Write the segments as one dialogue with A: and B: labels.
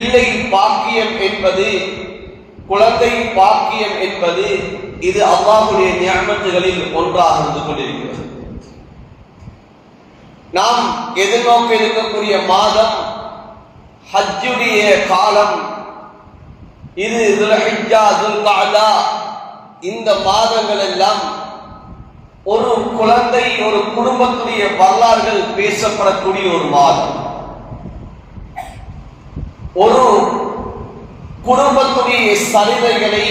A: பிள்ளை பாக்கியம் என்பது, குழந்தை பாக்கியம் என்பது இது அல்லாஹ்வுடைய நிஅமத்துகளில் ஒன்றாக இருந்து கொண்டிருக்கிறது. நாம் எதிர்நோக்க இருக்கக்கூடிய மாதம் ஹஜ்ஜுடைய காலம். இது துல்ஹிஜ்ஜா, துல்கஅதா, இந்த மாதங்கள் எல்லாம் ஒரு குழந்தை, ஒரு குடும்பத்துடைய வரலாறுகள் பேசப்படக்கூடிய ஒரு மாதம். ஒரு குடும்பத்துடைய சரிதைகளை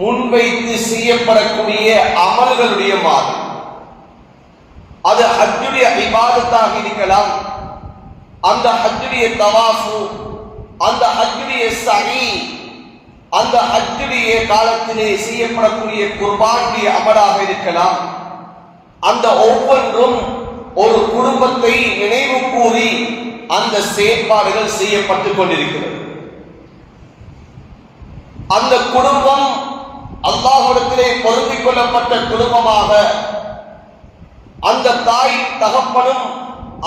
A: முன்வைத்து செய்யப்படக்கூடிய அமல்களுடைய மாதம். அது ஹஜ்ஜுடைய இபாதத்தாக இருக்கலாம், அந்த ஹஜ்ஜுடைய தவாஃபு, அந்த ஹஜ்ஜுடைய சஹீ, அந்த ஹஜ்ஜுடைய காலத்திலே செய்யப்படக்கூடிய குர்பானுடைய அமலாக இருக்கலாம். அந்த ஒவ்வொன்றும் ஒரு குடும்பத்தை நினைவு கூறி அந்த செயற்பாடுகள் செய்யப்பட்டுக் கொண்டிருக்கிறது. அந்த குடும்பம் அல்லாஹ்விடத்திலே பொருந்திக் கொள்ளப்பட்ட குடும்பமாக, அந்த தாய் தகப்பனும்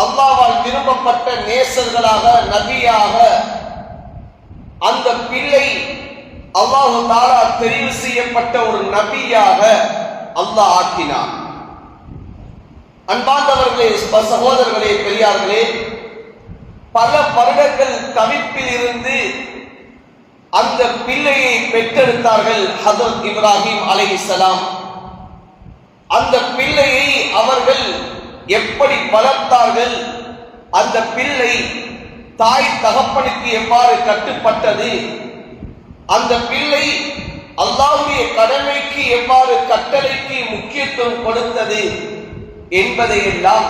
A: அல்லாஹ்வால் விரும்பப்பட்ட நேசர்களாக, நபியாக, அந்த பிள்ளை அல்லாஹ் தஆலா தெரிவு செய்யப்பட்ட ஒரு நபியாக அல்லாஹ் ஆக்கினார். அன்பார்ந்தவர்களே, சகோதரர்களே, பெரியார்களே, பல வருடங்கள் தவிப்பில் இருந்து அந்த பிள்ளையை பெற்றெடுத்தார்கள் ஹஜ்ரத் இப்ராஹிம் அலைஹிஸ்ஸலாம். அந்த பிள்ளையை அவர்கள் எப்படி வளர்த்தார்கள், அந்த பிள்ளை தாய் தகப்பனுக்கு எவ்வாறு கட்டுப்பட்டது, அந்த பிள்ளை அல்லாஹ்வுடைய கடமைக்கு எவ்வாறு கட்டளைக்கு முக்கியத்துவம் கொடுத்தது என்பதையெல்லாம்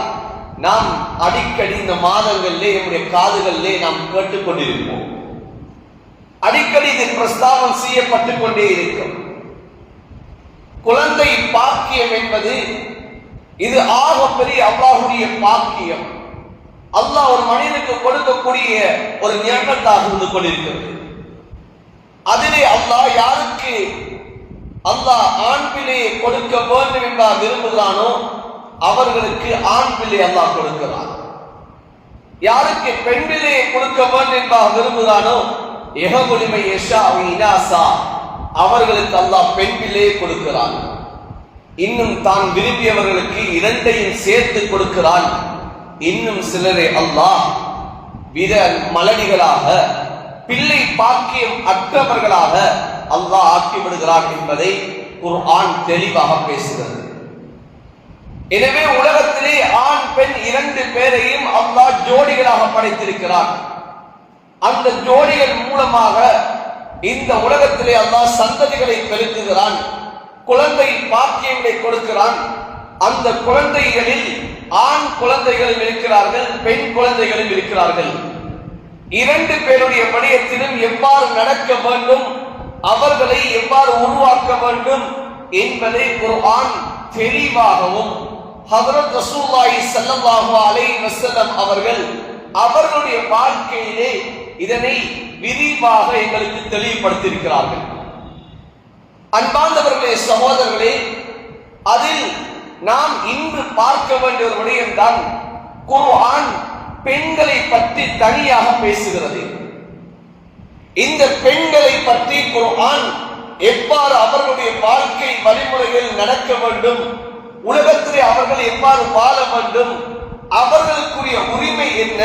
A: நாம் அடிக்கடி இந்த மாதங்களிலே நம்முடைய காதுகளிலே நாம் கேட்டுக்கொண்டிருப்போம். அடிக்கடி இது பிரஸ்தாபம் செய்யப்பட்டுக் கொண்டே இருக்கும். குழந்தை பாக்கியம் என்பது இது ஆகப்பெரிய அல்லாஹ்வுடைய பாக்கியம். அல்லாஹ் ஒரு மனிதனுக்கு கொடுக்கக்கூடிய ஒரு நியமத்தாக இருந்து கொண்டிருக்கிறது. அதிலே அல்லாஹ் யாருக்கு அல்லாஹ் ஆண் பிள்ளையை கொடுக்க வேண்டும் என்பார் விரும்புகிறானோ அவர்களுக்கு ஆண் பிள்ளை அல்லாஹ் கொடுக்கிறான். யாருக்கு பெண் பிள்ளையை கொடுக்க வேண்டும் என்பார் விரும்புகிறானோ எஹபுலிமை யஷா இனாசா, அவர்களுக்கு அல்லாஹ் பெண் பிள்ளையை கொடுக்கிறான். இன்னும் தான் விரும்பியவர்களுக்கு இரண்டையும் சேர்த்து கொடுக்கிறான். இன்னும் சிலரை அல்லாஹ் வித மலடிகளாக, பிள்ளை பாக்கியம் அற்றவர்களாக அல்லாஹ் ஆக்கிவிடுகிறான் என்பதை குர்ஆன் தெளிவாக பேசுகிறது. எனவே உலகத்திலே ஆண் பெண் இரண்டு பேரையும் அல்லாஹ் ஜோடிகளாக படைத்திருக்கிறான். அந்த ஜோடிகள் மூலமாக இந்த உலகத்திலே அல்லாஹ் சந்ததிகளை பெருக்குகிறான், குழந்தை பாக்கியங்களை கொடுக்கிறான். அந்த குழந்தைகளில் ஆண் குழந்தைகளும் இருக்கிறார்கள், பெண் குழந்தைகளும் இருக்கிறார்கள். இரண்டு பேருடைய விடயத்திலும் எவ்வாறு நடக்க வேண்டும், அவர்களை எவ்வாறு உருவாக்க வேண்டும் என்பதை குர்ஆன் தெளிவாகவும் ஹஜ்ரத் ரசூலுல்லாஹி ஸல்லல்லாஹு அலைஹி வஸல்லம் அவர்கள் அவர்களுடைய வாழ்க்கையிலே இதனை விரிவாக எங்களுக்கு தெளிவுபடுத்தியிருக்கிறார்கள். அன்பார்ந்தவர்களே, சகோதரர்களே, அதில் நாம் இன்று பார்க்க வேண்டிய ஒரு விடயம்தான் குர்ஆன் பெண்களை பற்றி தனியாக பேசுகிறது. இந்த பெண்களை பற்றி குர்ஆன் எவ்வாறு அவர்களுடைய வாழ்க்கை வழிமுறைகள் நடக்க வேண்டும், உலகத்திலே அவர்கள் எவ்வாறு வாழ வேண்டும், அவர்களுக்குரிய உரிமை என்ன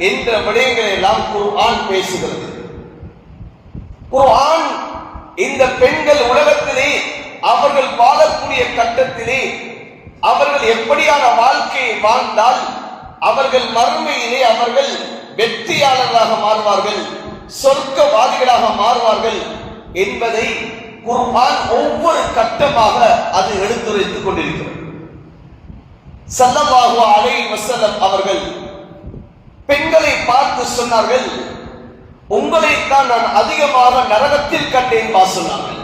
A: என்ற விடயங்களை எல்லாம் குர்ஆன் பேசுகிறது. குர்ஆன் இந்த பெண்கள் உலகத்திலே அவர்கள் வாழக்கூடிய கட்டத்திலே அவர்கள் எப்படியான வாழ்க்கையை வாழ்ந்தால் அவர்கள் மறுமையிலே அவர்கள் வெற்றியாளர்களாக மாறுவார்கள், சொர்க்கவாதிகளாக மாறுவார்கள் என்பதை குர்ஆன் ஒவ்வொரு கட்டமாக அது எடுத்துரைத்துக் கொண்டிருக்கிறது. ஸல்லல்லாஹு அலைஹி வஸல்லம் அவர்கள் பெண்களை பார்த்து சொன்னார்கள், உங்களைத்தான் நான் அதிகமாக நரகத்தில் கண்டேன் சொன்னார்கள்.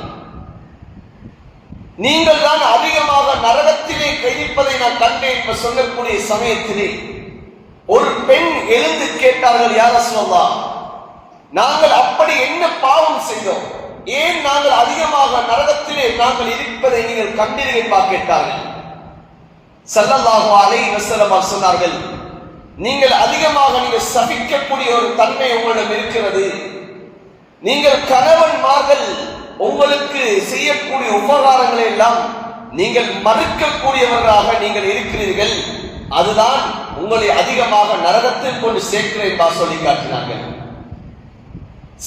A: நீங்கள் தான் அதிகமாக நரகத்திலே கைதிப்பதை நான் கண்டேன் என்று சொல்லக்கூடிய சமயத்திலே ஒரு பெண் எழுந்து கேட்டார்கள், யா ரசூலல்லாஹ், நாங்கள் அப்படி என்ன பாவம் செய்தோம், ஏன் நாங்கள் அதிகமாக நரகத்திலே நாங்கள் இருப்பதை நீங்கள் கண்டீர்கள் கேட்டார்கள். ஸல்லல்லாஹு அலைஹி வஸல்லம் சொன்னார்கள், நீங்கள் அதிகமாக நீங்கள் சபிக்கக்கூடிய ஒரு தன்மை உங்களிடம் இருக்கிறது. நீங்கள் கணவன்மார்கள் உங்களுக்கு செய்யக்கூடிய உபகாரங்களை எல்லாம் நீங்கள் மறுக்கக்கூடியவர்களாக நீங்கள் இருக்கிறீர்கள். அதுதான் உங்களை அதிகமாக நரகத்தில் கொண்டு சேர்க்கிறேன் என்று சொல்லி காட்டினார்கள்.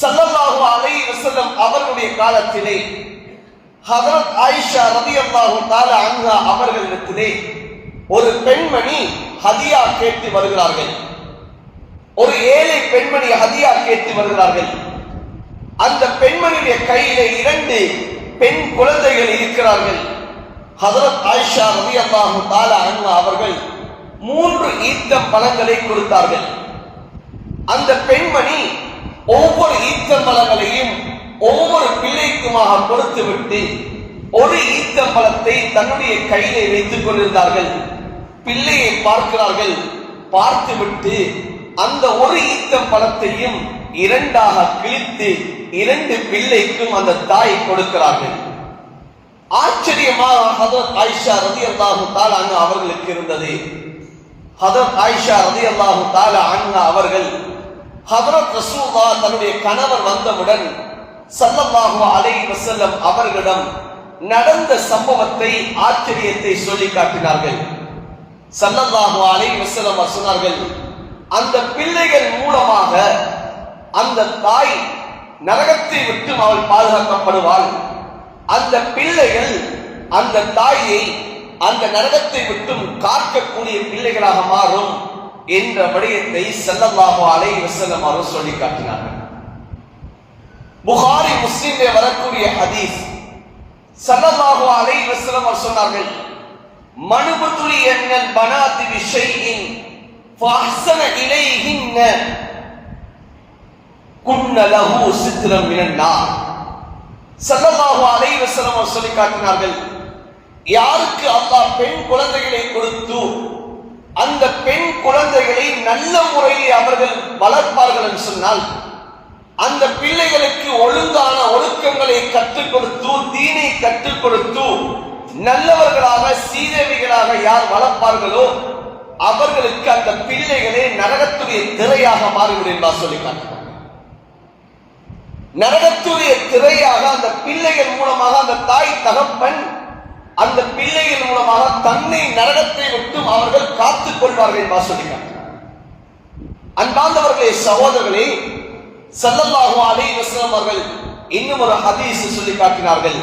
A: ஸல்லல்லாஹு அலைஹி வஸல்லம் அவர்களுடைய காலத்திலே ஹஜ்ரத் ஆயிஷா ரலியல்லாஹு தஆலா அன்ஹா அவர்களிடத்திலே ஒரு பெண்மணி ஹதியா கேட்டு வருகிறார்கள். ஒரு ஏழை பெண்மணி ஹதியா கேட்டு வருகிறார்கள். அந்த பெண்மணியுடைய கையிலே 2 பெண் குழந்தைகள் இருக்கிறார்கள். ஹஜ்ரத் ஆயிஷா ரலியல்லாஹு தஆலா அன்ஹா அவர்கள் 3 ஈத்தம் பழங்களை கொடுத்தார்கள். அந்த பெண்மணி ஒவ்வொரு ஈத்தம் பழங்களையும் ஒவ்வொரு பிள்ளைக்குமாக கொடுத்துவிட்டு ஒரு ஈத்தம் பழத்தை தன்னுடைய கையிலே வைத்துக் கொண்டிருந்தார்கள். பிள்ளையை பார்க்கிறார்கள். பார்த்துவிட்டு அந்த ஒரு ஈத்தம் பழத்தையும் 2ஆக கிழித்து 2 பிள்ளைக்கும் அந்த தாய் கொடுக்கிறார்கள். ஆச்சரியமாக ஹஜ்ரத் ஆயிஷா ரலியல்லாஹு தஆலா அன்ஹா அவர்களுக்கு இருந்தது. ஹஜ்ரத் ஆயிஷா ரலியல்லாஹு தஆலா அன்ஹா அவர்கள் ஹஜ்ரத் ரசூலுல்லாஹ் தன்னுடைய கணவர் வந்தவுடன் ஸல்லல்லாஹு அலைஹி வஸல்லம் அவர்களிடம் நடந்த சம்பவத்தை ஆச்சரியத்தை சொல்லி காட்டினார்கள். ஸல்லல்லாஹு அலைஹி வஸல்லம் சொன்னார்கள், அந்த பிள்ளைகள் மூலமாக அந்த தாய் நரகத்தை விட்டு அவள் பாதுகாக்கப்படுவாள். அந்த பிள்ளைகள் அந்த தாயை அந்த நரகத்தை விட்டும் காக்கக்கூடிய பிள்ளைகளாக மாறும் என்ற விடயத்தை ஸல்லல்லாஹு அலைஹி வஸல்லம் அவர்கள் சொல்லி காட்டினார்கள். புகாரி முஸ்லிமிலே வரக்கூடிய ஹதீஸ், ஸல்லல்லாஹு அலைஹி வஸல்லம் அவர்கள் சொன்னார்கள், மனுபுதுலி என்னல் பனாதி பிஷைஇன் ஃபஅஹ்ஸன இலைஹின்ன குன்ன லஹு சித்ரம் மினன் நார். ஸல்லல்லாஹு அலைஹி வஸல்லம் அவர்கள் சொல்லி காட்டினார்கள், யாருக்கு அல்லாஹ் பெண் குழந்தைகளை கொடுத்து அந்த பெண் குழந்தைகளை நல்ல முறையில் அவர்கள் வளர்ப்பார்கள் என்று சொன்னால், அந்த பிள்ளைகளுக்கு ஒழுங்கான ஒழுக்கங்களை கற்றுக் கொடுத்து தீனை கற்றுக் கொடுத்து நல்லவர்களாக சீதேவிகளாக யார் வளர்ப்பார்களோ அவர்களுக்கு அந்த பிள்ளைகளே நரகத்துடைய திரையாக மாறிவிடும் என்று சொல்லி காட்டினார். நரகத்துடைய திரையாக அந்த பிள்ளைகள் மூலமாக அந்த தாய் தகப்பன் அந்த பிள்ளைகள் மூலமாக தன்னை நரகத்தை விட்டும் அவர்கள் காத்துக் கொள்வார்கள் என்று சொல்லி காட்டினார். அன்பார்ந்தவர்களே, சகோதரர்களே, ஸல்லல்லாஹு அலைஹி வஸல்லம் அவர்கள் இன்னும் ஒரு ஹதீஸ் சொல்லி காட்டினார்கள்,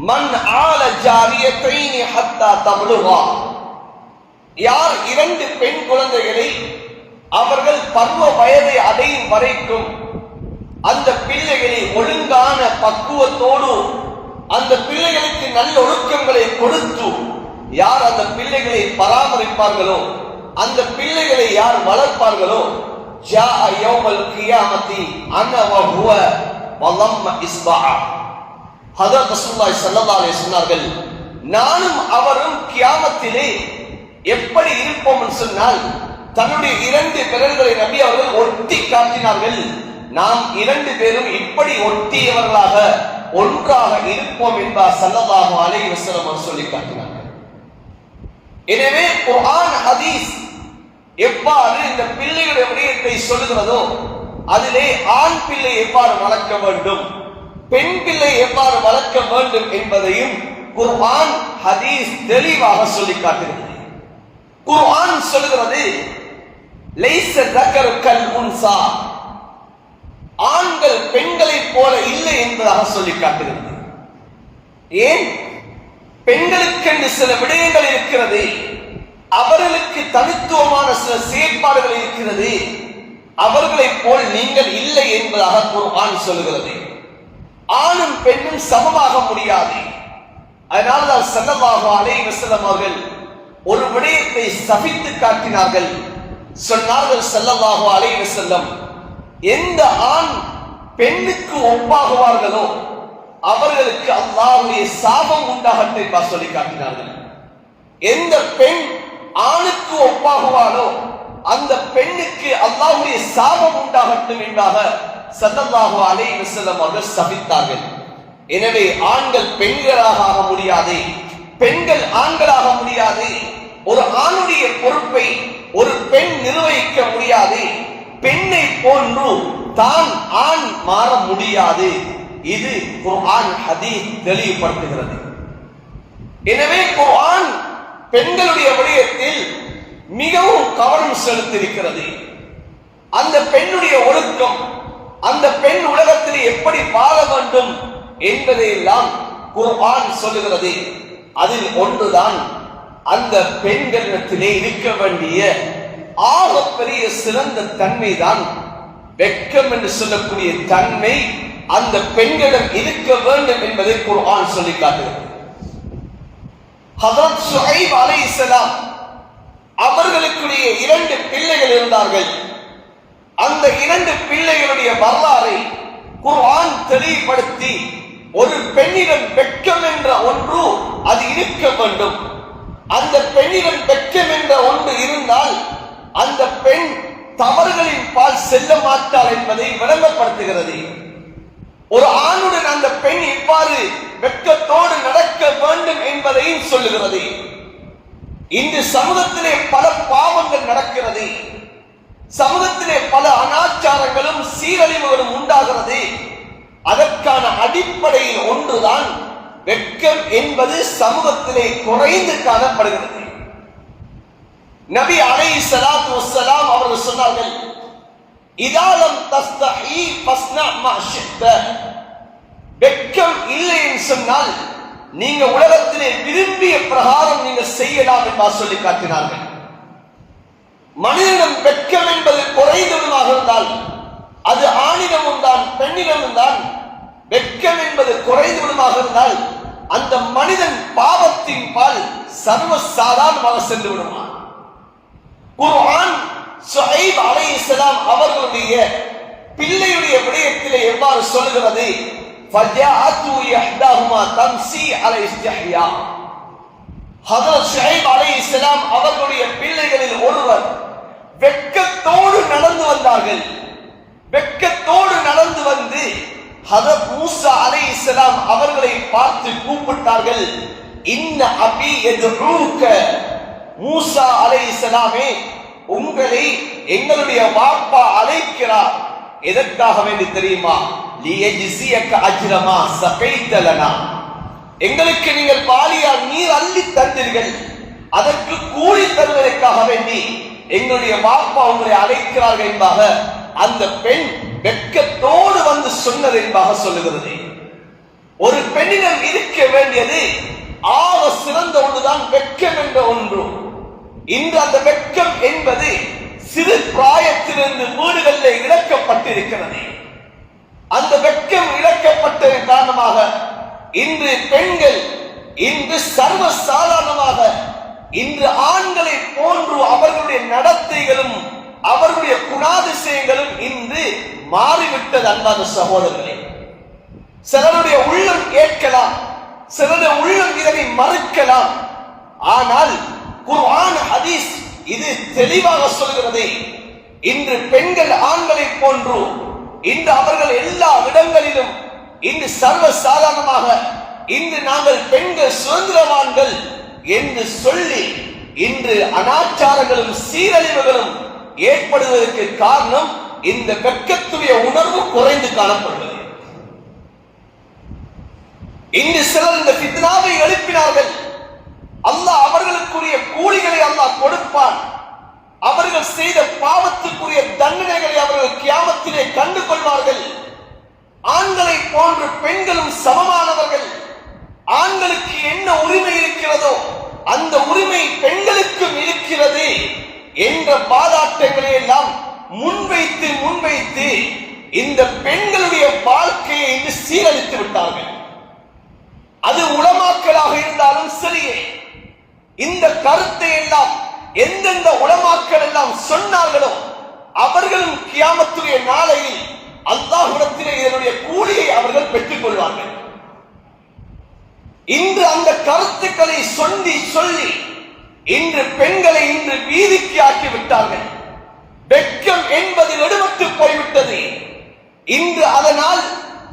A: மன் ஆல ஜாரியத்தைனி ஹத்தா தப்லுகா, யார் 2 பெண் குழந்தைகளை அவர்கள் பருவ வயதை அடையும் வரைக்கும் அந்த பிள்ளைகளை ஒழுங்கான பக்குவத்தோடு அந்த பிள்ளைகளுக்கு நல்ல ஒழுக்கங்களை கொடுத்து யார் அந்த பிள்ளைகளை பராமரிப்பார்களோ அந்த பிள்ளைகளை யார் வளர்ப்பார்களோ ஜாஅ யௌமல் கியாமத்தி அன வ ஹுவ வலம்ம இஸ்பா. ஹஜ்ரத் ரசூலுல்லாஹி ஸல்லல்லாஹு அலைஹி சொன்னார்கள், நானும் அவரும் கியாமத்திலே எப்படி இருப்போம் என்று சொன்னால், தன்னுடைய 2 விரல்களை நபி அவர்கள் ஒட்டி காட்டினார்கள். நாம் 2 பேரும் இப்படி ஒட்டியவர்களாக ஒன்றாக இருப்போம் என்பார் ஸல்லல்லாஹு அலைஹி வஸல்லம் சொல்லி காட்டினார்கள். எனவே குர்ஆன் ஹதீஸ் எவ்வாறு இந்த பிள்ளைகளுடைய விடயத்தை சொல்லுகிறதோ அதிலே ஆண் பிள்ளை எவ்வாறு வளர்க்க வேண்டும், பெண் பிள்ளை எவ்வாறு வளர்க்க வேண்டும் என்பதையும் குர்ஆன் ஹதீஸ் தெளிவாக சொல்லி காட்டுகிறது. குர்ஆன் சொல்லுகிறது, லைஸ தக்கரு கல் உன்சா, ஆண்கள் பெண்களை போல இல்லை என்பதாக சொல்லி காட்டுகிறது. ஏன்? பெண்களுக்கென்று சில விடயங்கள் இருக்கிறது, அவர்களுக்கு தனித்துவமான சில செயற்பாடுகள் இருக்கிறது, அவர்களைப் போல் நீங்கள் இல்லை என்பதாக குர்ஆன் சொல்லுகிறது. ஆணும் பெண்ணும் சமமாக முடியாது. அதனால்தான் ஸல்லல்லாஹு அலைஹி வஸல்லம் அவர்கள் ஒரு விடயத்தை சபித்து காட்டினார்கள். சொன்னார்கள் ஸல்லல்லாஹு அலைஹி வஸல்லம், எந்த ஆண் பெண்ணுக்கு ஒப்பாகுவார்களோ அவர்களுக்கு அல்லாஹ்வுடைய சாபம் உண்டாகட்டும் என்று சொல்லி காட்டினார்கள். எந்த பெண் ஆணுக்கு ஒப்பாகுவாளோ அந்த பெண்ணுக்கு அல்லாஹ்வுடைய சாபம் உண்டாகட்டும் என்பதாக ஸல்லல்லாஹு அலைஹி வஸல்லம் அவர்கள் சபித்தார்கள். எனவே ஆண்கள் பெண்களாக ஆக முடியாது, பெண்கள் ஆண்களாக முடியாது. ஒரு ஆணுடைய பொறுப்பை ஒரு பெண் நிர்வகிக்க முடியாது, பெண்ணை போன்று தான் ஆண் மாற முடியாது. இது குர்ஆன் ஹதீஸ் தெளிவுபடுத்துகிறது. எனவே குர்ஆன் பெண்களுடைய விடயத்தில் மிகவும் கவனம் செலுத்தியிருக்கிறது. அந்த பெண்ணுடைய ஒழுக்கம், அந்த பெண் உலகத்தில் எப்படி வாழ வேண்டும் என்பதையெல்லாம் குர்ஆன் சொல்லுகிறது. அதில் ஒன்றுதான் அந்த பெண்களிடத்திலே இருக்க வேண்டிய ஆகப்பெரிய சிறந்த தன்மை தான் வெட்கம் என்று சொல்லக்கூடிய தன்மை அந்த பெண்களிடம் இருக்க வேண்டும் என்பதை குர்ஆன் சொல்லி காட்டுகிறது. ஹஜ்ரத் ஷுஐப் அலைஹிஸ்ஸலாம் அவர்களுக்குரிய 2 பிள்ளைகள் இருந்தார்கள். அந்த 2 பிள்ளைகளுடைய வரலாறை குர்ஆன் தெளிவுபடுத்தி ஒரு பெண்ணிடம் வெட்கம் என்ற ஒன்று அது இருக்க வேண்டும். அந்த பெண்ணிடம் வெட்கம் என்ற ஒன்று இருந்தால் அந்த பெண் தவறுகளின் பால் செல்ல மாட்டாள் என்பதை விளங்கப்படுத்துகிறது. ஒரு ஆணுடன் அந்த பெண் இவ்வாறு வெட்கத்தோடு நடக்க வேண்டும் என்பதையும் சொல்லுகிறது. இன்று சமூகத்திலே பல பாவங்கள் நடக்கிறது, சமூகத்திலே பல அனாச்சாரங்களும் சீரழிவுகளும் உண்டாகிறது. அதற்கான அடிப்படையில் ஒன்றுதான் வெட்கம் என்பது சமூகத்திலே குறைந்து காணப்படுகிறது. நபி அலைஹிஸ்ஸலாத்து வஸ்ஸலாம் அவர்கள் சொன்னார்கள், இதா லம் தஸ்தஹி ஃபஸ்னா மா ஷி'த. வெட்கம் இல்லை என்று சொன்னால் நீங்க உலகத்திலே விரும்பிய பிரகாரம் நீங்க செய்யலாம் என்று சொல்லி காட்டினார்கள். மனிதனிடம் வெட்கம் என்பது குறைந்ததுமாக இருந்தால் அது ஆணிடமும் தான் பெண்ணிடமும் தான். வெட்கம் என்பது குறைந்ததுமாக இருந்தால் அந்த மனிதன் பாவத்தின் பால் சர்வ சாதாரணமாக சென்று விடுவான். குர்ஆன் ஷுஐப் அலைஹிஸ்ஸலாம் அவர்களுடைய பிள்ளையுடைய விடயத்திலே எவ்வாறு சொல்கிறது, ஃபஜாஅத்து இஹ்தாஹுமா தம்சி அலா இஸ்திஹ்யா. ஹஜ்ரத் ஷுஐப் அலைஹிஸ்ஸலாம் அவர்களுடைய பிள்ளைகளில் ஒருவர் வெட்கத்தோடு நடந்து வந்தார்கள். வெட்கத்தோடு நடந்து வந்து ஹஜ்ரத் மூசா அலைஹிஸ்ஸலாம் அவர்களை பார்த்து கூப்பிட்டார்கள், இன்ன அபி யதுஊக. மூசா அலைஹிஸ்ஸலாமே, உங்களை எங்களுடைய வாப்பா அழைக்கிறார். எதற்காக வேண்டி தெரியுமா? லியஜ்ஸியக அஜ்ரமா ஸகைத லனா. எங்களுக்கு நீங்கள் பாலியால் நீர் அள்ளி தந்தீர்கள், அதற்கு கூலி தருவதற்காக வேண்டி எங்களுடைய வாப்பா உங்களை அழைக்கிறார்கள் என்பதாக அந்த பெண் வெட்கத்தோடு வந்து சொன்னது என்பதாக சொல்லுகிறது. ஒரு பெண்ணிடம் இருக்க வேண்டியது ஆக சிறந்த ஒன்றுதான் வெட்கம் என்ற ஒன்று. இன்று அந்த வெட்கம் என்பது சிறு பிராயத்திலிருந்து வீடுகளில் இழக்கப்பட்டிருக்கிறது. அந்த வெட்கம் இழக்கப்பட்டதன் காரணமாக இன்று பெண்கள் இன்று சர்வ சாதாரணமாக இன்று ஆண்களை போன்று அவர்களுடைய நடத்தைகளும் அவர்களுடைய குணாதிசயங்களும் இன்று மாறிவிட்டது. அன்பான சகோதரர்களே, சிலருடைய உள்ளம் கேட்கலாம், சிலருடைய உள்ளம் இதனை மறுக்கலாம். ஆனால் குர்ஆன் ஹதீஸ் இது தெளிவாக சொல்கிறது. இன்று பெண்கள் ஆண்களை போன்று இன்று அவர்கள் எல்லா இடங்களிலும் இன்று சர்வ சாதாரணமாக இன்று நாங்கள் பெண்கள் சுதந்திரவான்கள் என்று சொல்லி இன்று அனாச்சாரங்களும் சீரழிவுகளும் ஏற்படுவதற்கு காரணம் இந்த வெட்கத்துடைய உணர்வு குறைந்து காணப்படுவது. இன்று சிலர் இந்த ஃபித்னாவை எழுப்பினார்கள். அல்லாஹ் அவர்களுக்குரிய கூலிகளை அல்லாஹ் கொடுப்பான். அவர்கள் செய்த பாவத்துக்குரிய தண்டனைகளை அவர்கள் கியாமத்திலே கண்டு கொள்வார்கள். ஆண்களை போன்று பெண்களும் சமமானவர்கள். ஆண்களுக்கு என்ன உரிமை இருக்கிறதோ அந்த உரிமை பெண்களுக்கும் இருக்கிறது என்ற பாதாட்டங்களை எல்லாம் முன்வைத்து இந்த பெண்களுடைய வாழ்க்கையை இன்று சீரழித்து விட்டார்கள். அது உலமாக்களாக இருந்தாலும் சரியே, இந்த கருத்தை எல்லாம் எந்தெந்த உலமாக்கள் எல்லாம் சொன்னார்களோ அவர்களும் கியாமத்துடைய நாளையில் அல்லாஹ்விடத்திலே இதனுடைய கூலியை அவர்கள் பெற்றுக் கொள்வார்கள். இன்று அந்த கருத்துக்களை சொல்லி இன்று பெண்களை இன்று வீதிக்கு ஆக்கி விட்டார்கள். வெட்கம் என்பது எடுபட்டு போய்விட்டது. இன்று அதனால்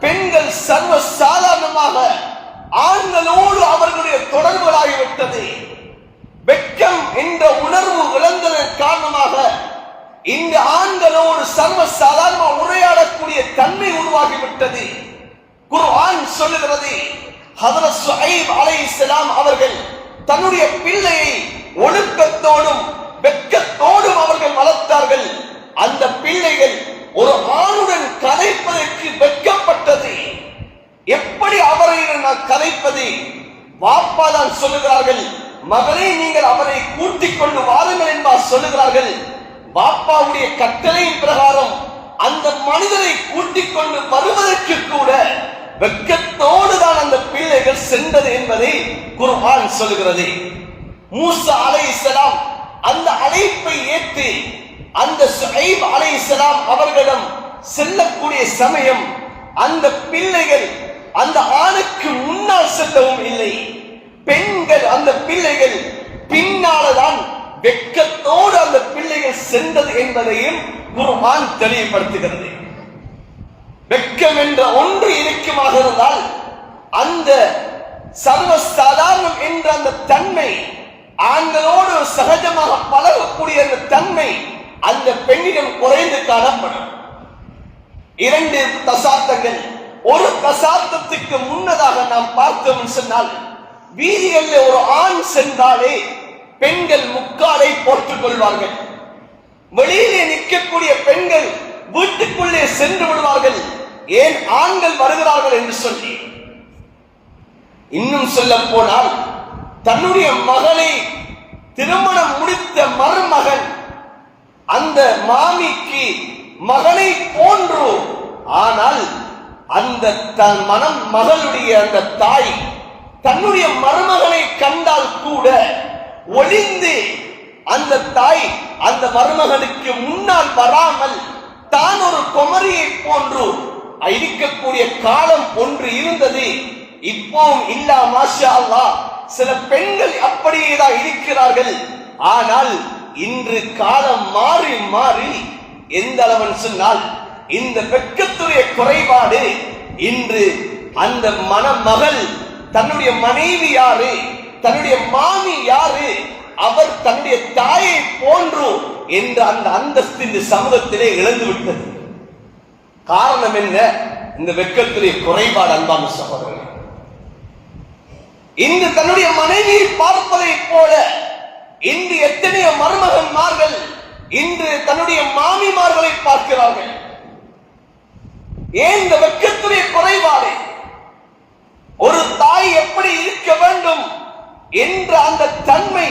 A: பெண்கள் சர்வ சாதாரணமாக ஆண்களோடு அவர்களுடைய தொடர்புகளாகிவிட்டது. வெட்கம் என்ற உணர்வு இழந்ததன் காரணமாக இந்த ஆண்களோடு சர்வசாதாரண உரையாடக்கூடிய தன்மை உருவாகிவிட்டது. குர்ஆன் சொல்லுகிறது, ஹஜ்ரத் ஷுஐப் அலைஹிஸ்ஸலாம் அவர்கள் தன்னுடைய பிள்ளையை ஒழுக்கத்தோடும் வெட்கத்தோடும் அவர்கள் வளர்த்தார்கள். அந்த பிள்ளைகள் ஒரு ஆணுடன் கதைப்பதற்கு வெட்கப்பட்டது. எப்படி அவரை நான் கதைப்பது? வாப்பா தான் சொல்லுகிறார்கள், மகனே நீங்கள் அவரை கூட்டிக் கொண்டு வாருங்கள் என்பார் சொல்லுகிறார்கள். வாப்பாவுடைய கட்டளையின் பிரகாரம் அந்த மனிதரை கூட்டிக் கொண்டு வருவதற்கு கூட வெட்கத்தோடு தான் அந்த பிள்ளைகள் சென்றது என்பதை குர்ஆன் சொல்லுகிறது. மூசா அலைஹிஸ்ஸலாம் அந்த அழைப்பை ஏற்று அந்த ஷுஐப் அலைஹிஸ்ஸலாம் அவர்களிடம் செல்லக்கூடிய சமயம் அந்த பிள்ளைகள் அந்த ஆணுக்கு முன்னால் செல்லவும் இல்லை. பெண்கள் அந்த பிள்ளைகள் பின்னால்தான் வெட்கத்தோடு அந்த பிள்ளைகள் சென்றது என்பதையும் குர்ஆன் தெளிவுபடுத்துகிறது. வெட்கம் என்ற ஒன்று இருக்குமாக இருந்தால் அந்த சர்வசாதாரணம் என்ற அந்த தன்மை, ஆண்களோடு சகஜமாக பழகக்கூடிய அந்த தன்மை அந்த பெண்ணிடம் குறைந்து காணப்படும். 2 தசாப்தங்கள், ஒரு தசாப்தத்துக்கு முன்னதாக நாம் பார்த்தோம் சொன்னால், வீதிகளில் ஒரு ஆண் சென்றாலே பெண்கள் முக்காடை போட்டுக் கொள்வார்கள். வெளியிலே நிற்கக்கூடிய பெண்கள் வீட்டுக்குள்ளே சென்று விடுவார்கள், ஏன் ஆண்கள் வருகிறார்கள் என்று சொல்லி. இன்னும் சொல்ல போனால், தன்னுடைய மகளை திருமணம் முடித்த மருமகன் அந்த மாமிக்கு மகனை போன்று, ஆனால் அந்த மகளுடைய அந்த தாய் தன்னுடைய மருமகனை கண்டால் கூட ஒளிந்து அந்த தாய் அந்த மருமகனுக்கு முன்னால் வராமல் தான் ஒரு குமரியை போன்று இருக்கக்கூடிய காலம் ஒன்று இருந்தது. இப்போவும் இல்லா மாஷா அல்லாஹ் சில பெண்கள் அப்படியேதான் இருக்கிறார்கள். ஆனால் இன்று காலம் மாறி மாறி எந்த அளவன் சொன்னால், இந்த வெட்கத்துடைய குறைபாடு இன்று அந்த மணமகள் தன்னுடைய மனைவி யாரு, தன்னுடைய மாமி யாரு, அவர் தன்னுடைய தாயை போன்று என்ற அந்த அந்தஸ்து இந்த சமூகத்திலே இழந்து விட்டது. காரணம் என்ன? இந்த வெட்கத்துடைய குறைபாடு. அன்பான சகோதரர்கள், இன்று தன்னுடைய மனைவியை பார்ப்பதை போல இன்று எத்தனையோ மருமகன்மார்கள் இன்று தன்னுடைய மாமிமார்களை பார்க்கிறார்கள். ஏன் இந்த வெட்கத்துடைய குறைபாடு? ஒரு தாய் எப்படி இருக்க வேண்டும் என்ற அந்த தன்மை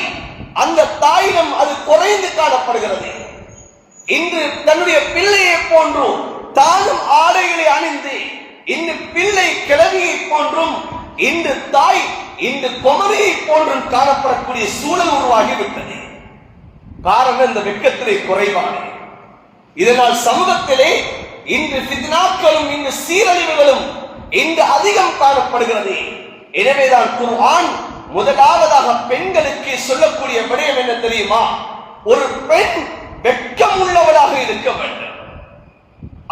A: அந்த தாயிடம் அது குறைந்து காணப்படுகிறது. இன்று தன்னுடைய பிள்ளையை போன்று தானும் ஆடைகளை அணிந்து இன்று பிள்ளை கிழவியை போன்றும் இன்று தாய் இன்று குமரியை போன்றும் காணப்படக்கூடிய சூழல் உருவாகிவிட்டது. காரணம் இந்த வெட்கத்திலே குறைபாடு. இதனால் சமூகத்திலே இன்று ஃபித்னாக்களும் இன்று சீரழிவுகளும் இன்று அதிகம் காணப்படுகிறது. எனவேதான் குர்ஆன் முதலாவதாக பெண்களுக்கு சொல்லக்கூடிய விடயம் என்ன தெரியுமா? ஒரு பெண் வெட்கம் உள்ளவளாக இருக்க வேண்டும்.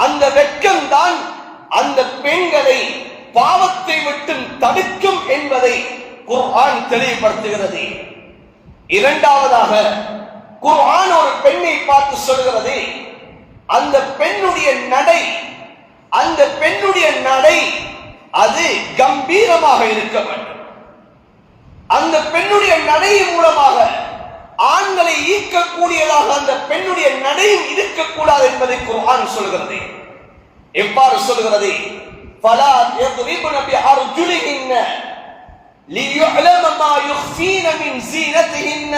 A: அந்த வெட்கம் தான் அந்த பெண்களை பாவத்தை விட்டு தடுக்கும் என்பதை குர்ஆன் தெளிவுபடுத்துகிறது. இரண்டாவதாக குர்ஆன் ஒரு பெண்ணை பார்த்து சொல்கிறது, அந்த பெண்ணுடைய நடை, அந்த பெண்ணுடைய நடை அது கம்பீரமாக இருக்க வேண்டும். அந்த பெண்ணுடைய நடை மூலமாக ஆண்களை ஈர்க்கக்கூடியதாக அந்த பெண்ணுடைய நடையும் இருக்கக்கூடாது என்பதை குர்ஆன் சொல்கிறது. எவ்வாறு சொல்கிறது? فَلَا يَضْرِبْنَ بِأَرْجُلِهِنَّ لِيُعْلَمَ مَا يُخْفِينَ مِنْ زِينَتِهِنَّ.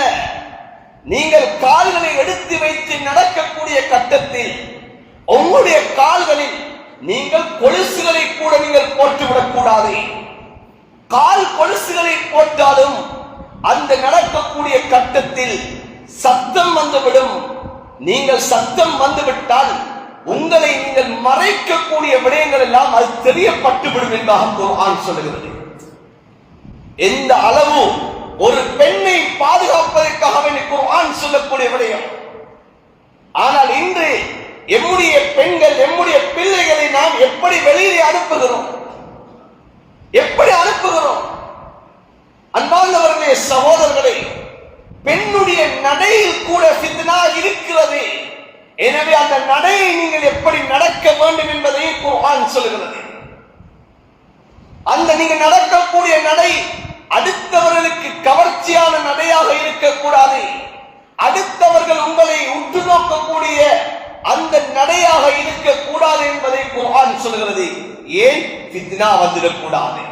A: நீங்கள் கால்களை எடுத்து வைத்து நடக்கக்கூடிய கட்டத்தில் உங்களுடைய கால்களில் நீங்கள் கொலுசுகளை கூட நீங்கள் போட்டுவிடக் கூடாது. கால் கொலுசுகளை போட்டாலும் அந்த நடக்கக்கூடிய கட்டத்தில் சத்தம் வந்துவிடும். நீங்கள் சத்தம் வந்துவிட்டால் உங்களை நீங்கள் மறைக்கக்கூடிய விடயங்கள் எல்லாம் அது தெரியப்பட்டுவிடும் என்பதாக குர்ஆன் சொல்கிறது. எந்த அளவு ஒரு பெண்ணை பாதுகாப்பதற்காக வேண்டி குர்ஆன் சொல்லக்கூடிய விடயம். ஆனால் இன்று எம்முடைய பெண்கள், எம்முடைய பிள்ளைகளை நாம் எப்படி வெளியே அனுப்புகிறோம்? எப்படி அனுப்புகிறோம்? அன்பார்ந்தவர்களே, சகோதரர்களே, பெண்ணுடைய நடையில் கூட ஃபித்னா இருக்கிறது. எனவே அந்த நடையை நீங்கள் எப்படி நடக்க வேண்டும் என்பதை குர்ஆன் சொல்கிறது. அந்த நீங்க நடக்கக்கூடிய நடை அடுத்தவர்களுக்கு கவர்ச்சியான நடையாக இருக்கக்கூடாது. அடுத்தவர்கள் உங்களை உற்று நோக்கக்கூடிய அந்த நடையாக இருக்கக்கூடாது என்பதை குர்ஆன் சொல்கிறது. ஏன்? ஃபித்னா வந்துடக்கூடாது.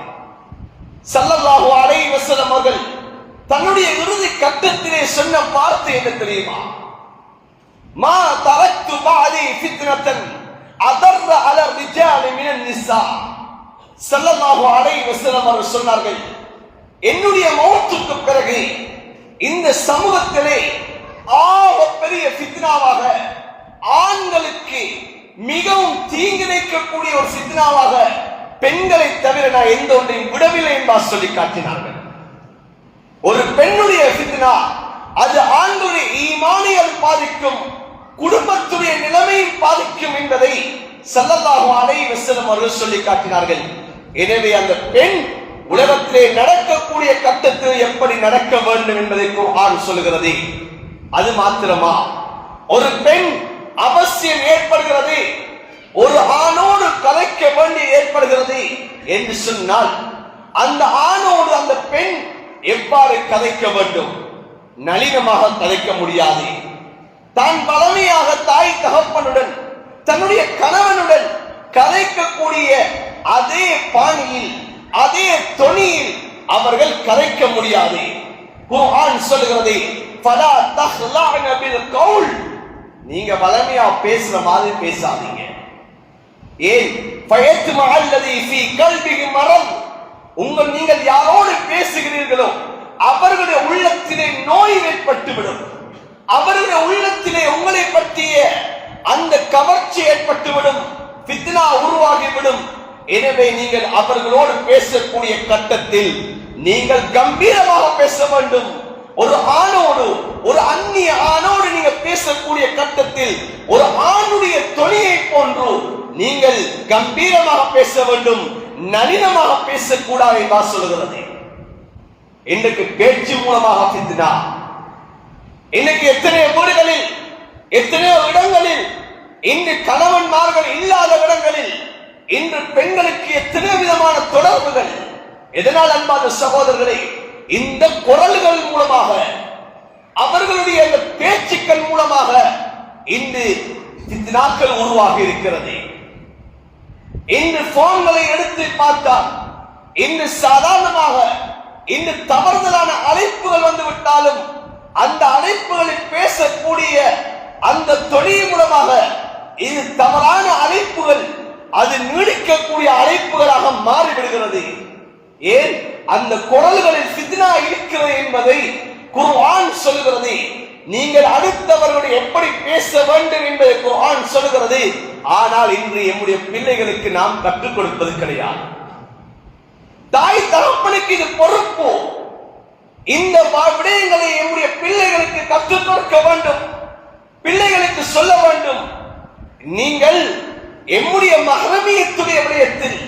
A: ஸல்லல்லாஹு அலைஹி வஸல்லம் அவர்கள் தன்னுடைய இறுதி கட்டத்திலே சொன்ன வார்த்தை என்ன தெரியுமா? மா தரக்து பஅதி ஃபித்னத்தன் அதர்ர அலா ரிஜாலி மினன் நிஸா. ஸல்லல்லாஹு அலைஹி வஸல்லம் அவர்கள் சொன்னார்கள், என்னுடைய மௌத்துக்கு பிறகு இந்த சமூகத்திலே பெரிய ஃபித்னாவாக, ஆண்களுக்கு மிகவும் தீங்கிழைக்கக்கூடிய ஒரு ஃபித்னாவாக பெண்களை தவிர நான் எந்த ஒன்றையும் விடவில்லை என்பார் சொல்லி காட்டினார்கள். ஒரு பெண்ணுடைய ஃபித்னா அது ஆண்களுடைய ஈமானை அது பாதிக்கும், குடும்பத்துடைய நிலைமையை பாதிக்கும் என்பதை ஸல்லல்லாஹு அலைஹி வஸல்லம் அவர்கள் சொல்லி காட்டினார்கள். எனவே அந்த பெண் உலகத்திலே நடக்கக்கூடிய கட்டத்தில் எப்படி நடக்க வேண்டும் என்பதை குர்ஆன் சொல்கிறது. அது மாத்திரமா, ஒரு பெண் அவசியம் ஏற்படுகிறது, ஒரு ஆணோடு கலைக்க வேண்டி ஏற்படுகிறது என்று சொன்னால் அந்த ஆணோடு அந்த பெண் எவ்வாறு கதைக்க வேண்டும்? நளினமாக கதைக்க முடியாது. தான் பழமையாக தாய் தகப்பனுடன் தன்னுடைய கணவனுடன் கதைக்கக்கூடிய அதே பாணியில் அதே தொனியில் அவர்கள் கதைக்க முடியாது. குர்ஆன் சொல்கிறது, ஃபலா தஹ்லஅன பில் கௌல், நீங்க பழமையா பேசுற மாதிரி பேசாதீங்க. ஏன்? ஃபயத்மா அல்லதி ஃபீ கல்பிஹி மரத், நீங்கள் யாரோடு பேசுகிறீர்களோ அவர்களுடைய உள்ளத்திலே நோய் ஏற்பட்டுவிடும், அவர்களுடைய உள்ளத்திலே உங்களை பற்றிய அந்த கவர்ச்சி ஏற்பட்டுவிடும், ஃபித்னா உருவாகிவிடும். எனவே நீங்கள் அவர்களோடு பேசக்கூடிய கட்டத்தில் நீங்கள் கம்பீரமாக பேச வேண்டும். ஒரு ஆணோடு, ஒரு அந்நிய ஆணோடு நீங்க பேசக்கூடிய கட்டத்தில் ஒரு ஆணுடைய தொனியை போன்று நீங்கள் கம்பீரமாக பேச வேண்டும், நளினமாக பேசக்கூடாது என்று சொல்கிறது. இன்றைக்கு பேச்சு மூலமாக ஃபித்னா, இன்னைக்கு எத்தனையோ வீடுகளில், எத்தனையோ இடங்களில், இன்று கணவன்மார்கள் இல்லாத இடங்களில் இன்று பெண்களுக்கு எத்தனை விதமான தொடர்புகள். எதனால் அன்பான சகோதரர்களே? இந்த குரல்கள் மூலமாக, அவர்களுடைய அந்த பேச்சுக்கள் மூலமாக இன்று ஃபித்னாக்கள் உருவாகி இருக்கிறது. இன்று போன்களை எடுத்து பார்த்தால் இன்று சாதாரணமாக இன்று தவறுதலான அழைப்புகள் வந்து விட்டாலும் அந்த அழைப்புகளில் பேசக்கூடிய அந்த தொழில் மூலமாக இது தவறான அழைப்புகள், அது நீடிக்கக்கூடிய அழைப்புகளாக மாறிவிடுகிறது. ஏன்? அந்த குரல்களில் ஃபித்னா இருக்கிறது என்பதை குர்ஆன் சொல்கிறது. நீங்கள் அடுத்தவர்களுடைய எப்படி பேச வேண்டும் என்பதை குர்ஆன் சொல்கிறது. ஆனால் இன்று நம்முடைய பிள்ளைகளுக்கு நாம் கற்றுக் கொடுப்பது கிடையாது. தாய் தகப்பனுக்கு இது பொறுப்பு. இந்த விடயங்களை நம்முடைய பிள்ளைகளுக்கு கற்றுக் கொடுக்க வேண்டும், பிள்ளைகளுக்கு சொல்ல வேண்டும். நீங்கள் எம்முடைய மஹ்ரமியத்துடைய விடயத்தில்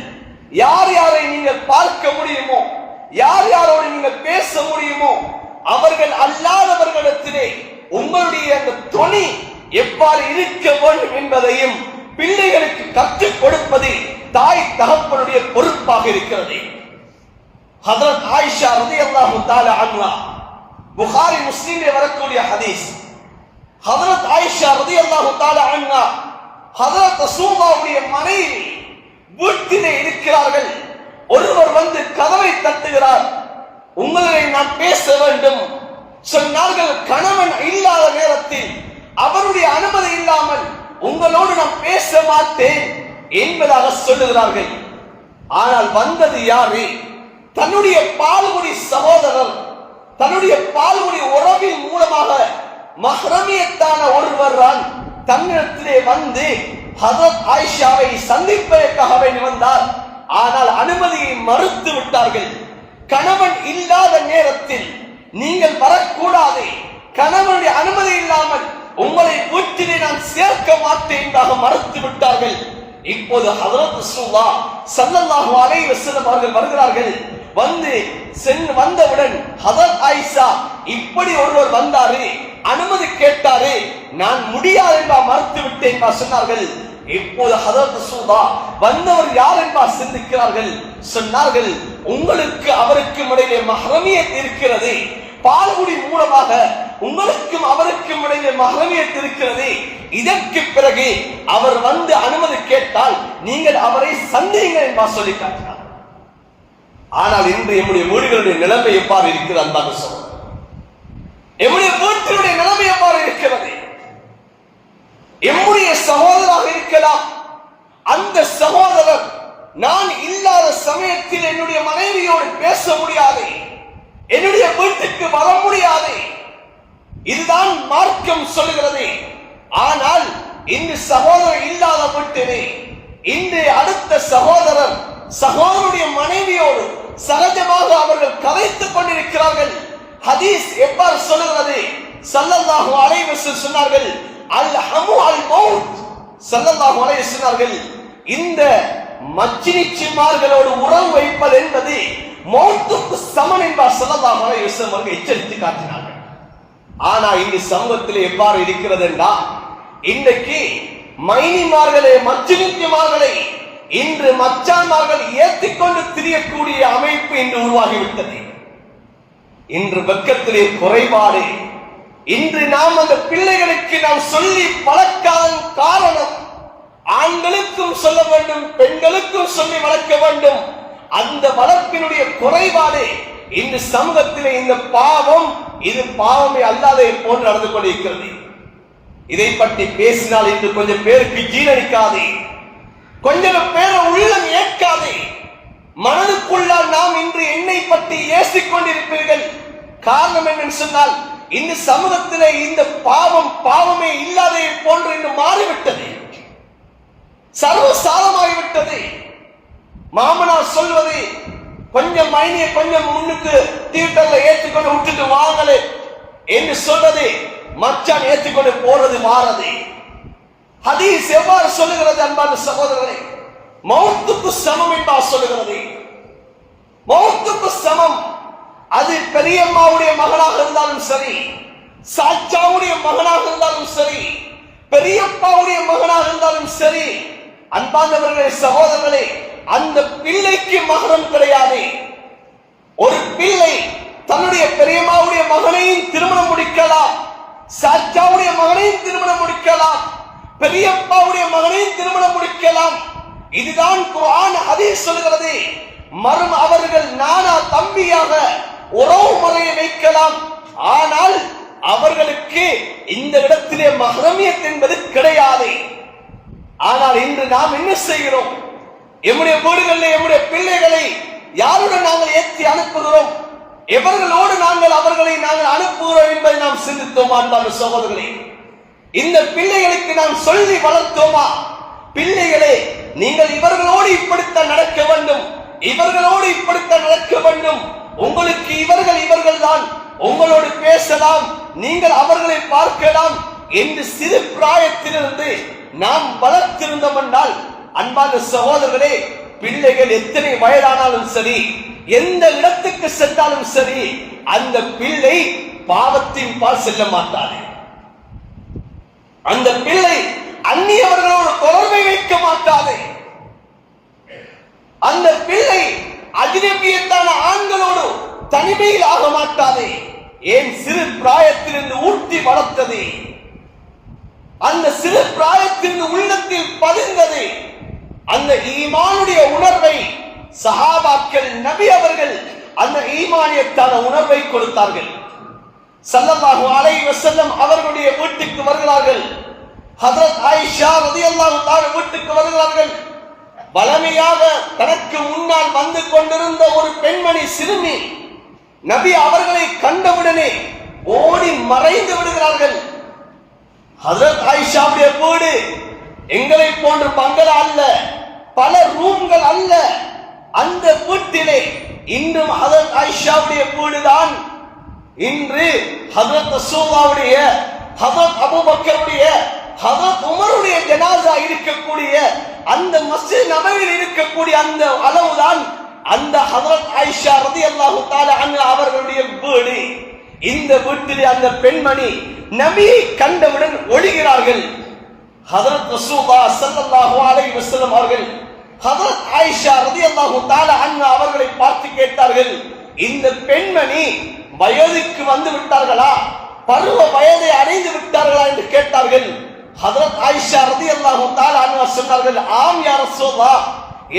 A: யார் யாரை நீங்கள் பார்க்க முடியுமோ, யார் யாரோடு நீங்கள் பேச முடியுமோ, அவர்கள் அல்லாதவர்களிடத்திலே உங்களுடைய அந்த தொனி எவ்வாறு இருக்க வேண்டும் என்பதையும் பிள்ளைகளுக்கு கற்றுக் கொடுப்பது தாய் தகப்பனுடைய பொறுப்பாக இருக்கிறது. ஹஜ்ரத் ஆயிஷா ரலியல்லாஹு தஆலா அன்ஹா, புகாரி முஸ்லிமிலே வரக்கூடிய ஹதீஸ். ஹஜ்ரத் ஆயிஷா ரலியல்லாஹு தஆலா அன்ஹா ஹஜ்ரத் ரசூலுல்லாஹ்வுடைய மனைவி வீட்டிலே இருக்கிறார்கள். ஒருவர் வந்து கதவை தட்டுகிறார், உங்களை நான் பேச வேண்டும் சொன்னார்கள். கணவன் இல்லாத நேரத்தில் அவருடைய அனுமதி இல்லாமல் உங்களோடு நான் பேச மாட்டேன் என்பதாக சொல்லுகிறார்கள். ஆனால் வந்தது யாரு? தன்னுடைய பால்குடி சகோதரர், தன்னுடைய பால்குடி உறவின் மூலமாக மஹ்ரமியத்தான ஒருவர் தான் தன்னிடத்திலே வந்து ஹஜ்ரத் ஆயிஷாவை சந்திப்பதற்காக வந்தார். ஆனால் அனுமதியை மறுத்து விட்டார்கள். கணவன் இல்லாத நேரத்தில் நீங்கள் வரக்கூடாது, கணவனுடைய அனுமதி இல்லாமல் உங்களை வீட்டிலே நான் சேர்க்க மாட்டேன் என்றாக மறுத்து விட்டார்கள். இப்போது ஹஜ்ரத் ரசூலுல்லாஹ் ஸல்லல்லாஹு அலைஹி வஸல்லம் அவர்கள் வருகிறார்கள். வந்து வந்தவுடன் ஹதரத் ஆயிஷா இப்படி ஒருவர் வந்தாரு, அனுமதி கேட்டாரு, நான் முடியாது என்பா மறுத்து விட்டேன் என்பா சொன்னார்கள். இப்போது ஹதரத் ரசூலுல்லாஹ் வந்தவர் யார் என்பா சிந்திக்கிறார்கள். சொன்னார்கள், உங்களுக்கு அவருக்கும் இடையிலே மஹ்ரமியத் இருக்கிறது, பால்குடி மூலமாக உங்களுக்கும் அவருக்கும் இடையிலே மஹ்ரமியத் இருக்கிறது. இதற்கு பிறகு அவர் வந்து அனுமதி கேட்டால் நீங்கள் அவரை சந்தியுங்கள் என்பா சொல்லி காட்டினார். ஆனால் இன்று எம்முடைய வீடுகளுடைய நிலைமை எவ்வாறு இருக்கிறது அன்பான சகோதரர்? எம்முடைய வீட்டினுடைய நிலைமை எவ்வாறு இருக்கிறது? எம்முடைய சகோதரராக இருக்கலாம், அந்த சகோதரர் நான் இல்லாத சமயத்தில் என்னுடைய மனைவியோடு பேச முடியாது, என்னுடைய வீட்டுக்கு வர முடியாது. இதுதான் மார்க்கம் சொல்லுகிறது. ஆனால் இந்த சகோதரர் இல்லாத வீட்டிலே இன்று அடுத்த சகோதரர் சகோதரனுடைய மனைவியோடு சகஜமாக அவர்கள் கதைத்துக் கொண்டிருக்கிறார்கள். ஹதீஸ் எவ்வாறு சொல்லுகிறது? ஸல்லல்லாஹு அலைஹி வஸல்லம் சொன்னார்கள், அல் ஹமு அல் மௌத். ஸல்லல்லாஹு அலைஹி வஸல்லம் சொன்னார்கள், இந்த மச்சினிச்சிமார்களோடு உறவு வைப்பது என்பது மௌத்துக்கு சமன் என்பார். ஸல்லல்லாஹு அலைஹி வஸல்லம் அவர்கள் எச்சரித்து காட்டினார்கள். ஆனா இந்த சமூகத்தில் எவ்வாறு இருக்கிறது என்றால், இன்றைக்கு மைனிமார்களே மச்சினிச்சிமார்களை இன்று மச்சான்மார்கள் ஏற்றிக்கொண்டு திரியக்கூடிய அமைப்பு இன்று உருவாகிவிட்டது. இன்று வெட்கத்திலே குறைபாடு. இன்று நாம் அந்த பிள்ளைகளுக்கு நாம் சொல்லி பழக்காத காரணம், ஆண்களுக்கும் சொல்ல வேண்டும், பெண்களுக்கும் சொல்லி வளர்க்க வேண்டும். அந்த வளர்ப்பினுடைய குறைபாடு இன்று சமூகத்திலே இந்த பாவம், இது பாவமே அல்லாதே போன்று நடந்து கொண்டிருக்கிறது. இதை பற்றி பேசினால் இன்று கொஞ்சம் பேருக்கு ஜீரணிக்காது, கொஞ்சம் பேர் உள்ளம் ஏற்காது. மனதுக்குள்ளால் நாம் இன்று என்னை பற்றி ஏசிக் கொண்டிருப்பீர்கள். காரணம் என்னன்னு சொன்னால், இந்த சமூகத்திலே இந்த பாவம் பாவமே இல்லாதே போன்று இன்று மாறிவிட்டது, சர்வசாதமாகிவிட்டது. மாமனார் சொல்வது, கொஞ்சம் மைனிய கொஞ்சம் முன்னுக்கு தியேட்டர்ல ஏற்றிக்கொண்டு விட்டுட்டு வாங்கலே என்று சொல்றது, மச்சான் ஏற்றிக்கொண்டு போறது மாறது. ஹதீஸ் எவ்வாறு சொல்லுகிறது அன்பான சகோதரர்களே? மௌத்துக்கு சமம் என்பா சொல்லுகிறது. மௌத்துக்கு சமம். அது பெரியம்மாவுடைய மகனாக இருந்தாலும் சரி, சாச்சாவுடைய மகனாக இருந்தாலும் சரி, பெரியப்பாவுடைய மகனாக இருந்தாலும் சரி, அன்பானவர்களே சகோதரர்களே, அந்த பிள்ளைக்கு மகனம் கிடையாது. ஒரு பிள்ளை தன்னுடைய பெரியம்மாவுடைய மகனையும் திருமணம் முடிக்கலாம், சாச்சாவுடைய மகனையும் திருமணம் முடிக்கலாம், பெரியப்பாவுடைய மகனையும் திருமணம் முடிக்கலாம். இதுதான் குர்ஆன் ஹதீஸ் சொல்கிறது. மறும் அவர்கள் நானா தம்பியாக உறவு முறையை வைக்கலாம், ஆனால் அவர்களுக்கு இந்த இடத்திலே மஹ்ரமியத் என்பது கிடையாது. ஆனால் இன்று நாம் என்ன செய்கிறோம்? எம்முடைய வீடுகளில் எம்முடைய பிள்ளைகளை யாருடன் நாங்கள் ஏற்றி அனுப்புகிறோம்? எவர்களோடு நாங்கள் அவர்களை நாங்கள் அனுப்புகிறோம் என்பதை நாம் சிந்தித்தோமா அன்பான சகோதரர்களே? இந்த பிள்ளைகளுக்கு நாம் சொல்லி வளர்த்தோமா? பிள்ளைகளே, நீங்கள் இவர்களோடு இப்படித்தான் நடக்க வேண்டும், இவர்களோடு இப்படித்தான் நடக்க வேண்டும், உங்களுக்கு இவர்கள் தான் உங்களோடு பேசலாம், நீங்கள் அவர்களை பார்க்கலாம் என்று சிறு பிராயத்திலிருந்து நாம் வளர்த்திருந்தோம் என்றால், அன்பான சகோதரர்களே, பிள்ளைகள் எத்தனை வயதானாலும் சரி, எந்த இடத்துக்கு சென்றாலும் சரி, அந்த பிள்ளை பாவத்தின் பால் செல்ல மாட்டார். அந்த பிள்ளை அந்நியவர்களோடு தொடர்பை வைக்க மாட்டாது. அந்த பிள்ளை அஜ்னபியத்தான ஆண்களோடு தனிமையில் ஆக மாட்டாது. ஏன்? சிறு பிராயத்திலிருந்து ஊட்டி வளர்த்தது, அந்த சிறு பிராயத்திலிருந்து உள்ளத்தில் பதிந்தது. அந்த ஈமானுடைய உணர்வை சஹாபாக்கள், நபி அவர்கள் அந்த ஈமானியத்தான உணர்வை கொடுத்தார்கள். ஸல்லல்லாஹு அலைஹி வஸல்லம் அவர்களுடைய வீட்டுக்கு வருகிறார்கள். ஹஜ்ரத் ஆயிஷா ரலியல்லாஹு தஆலா வீட்டுக்கு வருகிறார்கள். வளமையாக தனக்கு முன்னால் வந்து கொண்டிருந்த ஒரு பெண்மணி, சிறுமி, நபி அவர்களை கண்டவுடனே ஓடி மறைந்து விடுகிறார்கள். ஹஜ்ரத் ஆயிஷாவுடைய வீடு எங்களை போன்ற பங்களா அல்ல, பல ரூம்கள் அல்ல. அந்த வீட்டிலே இன்றும் ஹஜ்ரத் ஆயிஷாவுடைய வீடுதான். இன்று ஹஜ்ரத் ரசூலுல்லாஹ்வுடைய, ஹஜ்ரத் அபூபக்கருடைய, ஹஜ்ரத் உமருடைய ஜனாஸா இருக்கக்கூடிய அந்த மஸ்ஜித் நபவியில் இருக்கக்கூடிய அந்த அளவுதான் அந்த ஹஜ்ரத் ஆயிஷா ரலியல்லாஹு தஆலா அன்ஹா அவர்களுடைய வீடு. இந்த வீட்டிலே அந்த பெண்மணி நபியை கண்டவுடன் ஒளிகிறார்கள். ஹஜ்ரத் ரசூலுல்லாஹ் ஸல்லல்லாஹு அலைஹி வஸல்லம் அவர்கள் ஹஜ்ரத் ஆயிஷா ரலியல்லாஹு தஆலா அன்ஹா அவர்களை பார்த்து கேட்டார்கள், இந்த பெண்மணி வயதுக்கு வந்து விட்டார்களா, பருவ வயதை அடைந்து விட்டார்களா என்று கேட்டார்கள். ஹஜ்ரத் ஆயிஷா ரலியல்லாஹு தஆலா அன்ஹா சொன்னார்கள், ஆம் யா ரசூலல்லாஹ்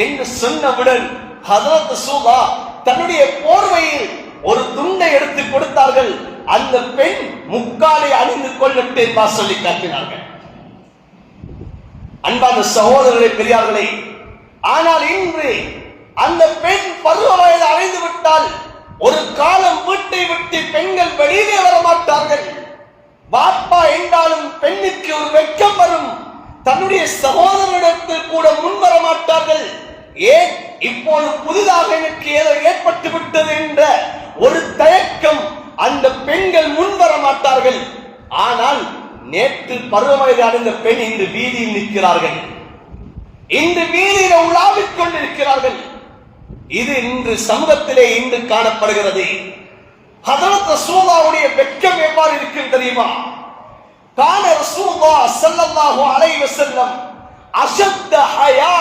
A: என்று சொன்னவுடன் ஹஜ்ரத் ரசூலுல்லாஹ் தன்னுடைய போர்வையில் ஒரு துண்டை எடுத்து கொடுத்தார்கள். அந்த பெண் முக்காலை அணிந்து கொள்ளட்டு என்று சொல்லி காட்டினார்கள். அன்பான சகோதரர்களே, பெரியார்களே, ஆனால் இன்று அந்த பெண் பருவ வயது அடைந்து விட்டால் ஒரு காலம் வீட்டை விட்டு பெண்கள் வெளியே வர மாட்டார்கள். பாப்பா என்றாலும் பெண்ணுக்கு ஒரு வெட்கம் வரும். தன்னுடைய சகோதரனிடத்தில் கூட முன்வர மாட்டார்கள். ஏன்? இப்போது புதிதாக எனக்கு ஏதோ ஏற்பட்டு விட்டது என்ற ஒரு தயக்கம். அந்த பெண்கள் முன்வர மாட்டார்கள். ஆனால் நேற்று பருவ வயது அடைந்த பெண் இன்று வீதியில் நிற்கிறார்கள். இன்று வீதியில உலாவிக் கொண்டிருக்கிறார்கள். இது இன்று சமூகத்திலே இன்று காணப்படுகிறது. ஹஜ்ரத் ரசூலுல்லாஹ்வுடைய வெட்கம் எவ்வாறு இருக்கும் தெரியுமா? கான ரசூலுல்லாஹ் ஸல்லல்லாஹு அலைஹி வஸல்லம் அஷத்த ஹயா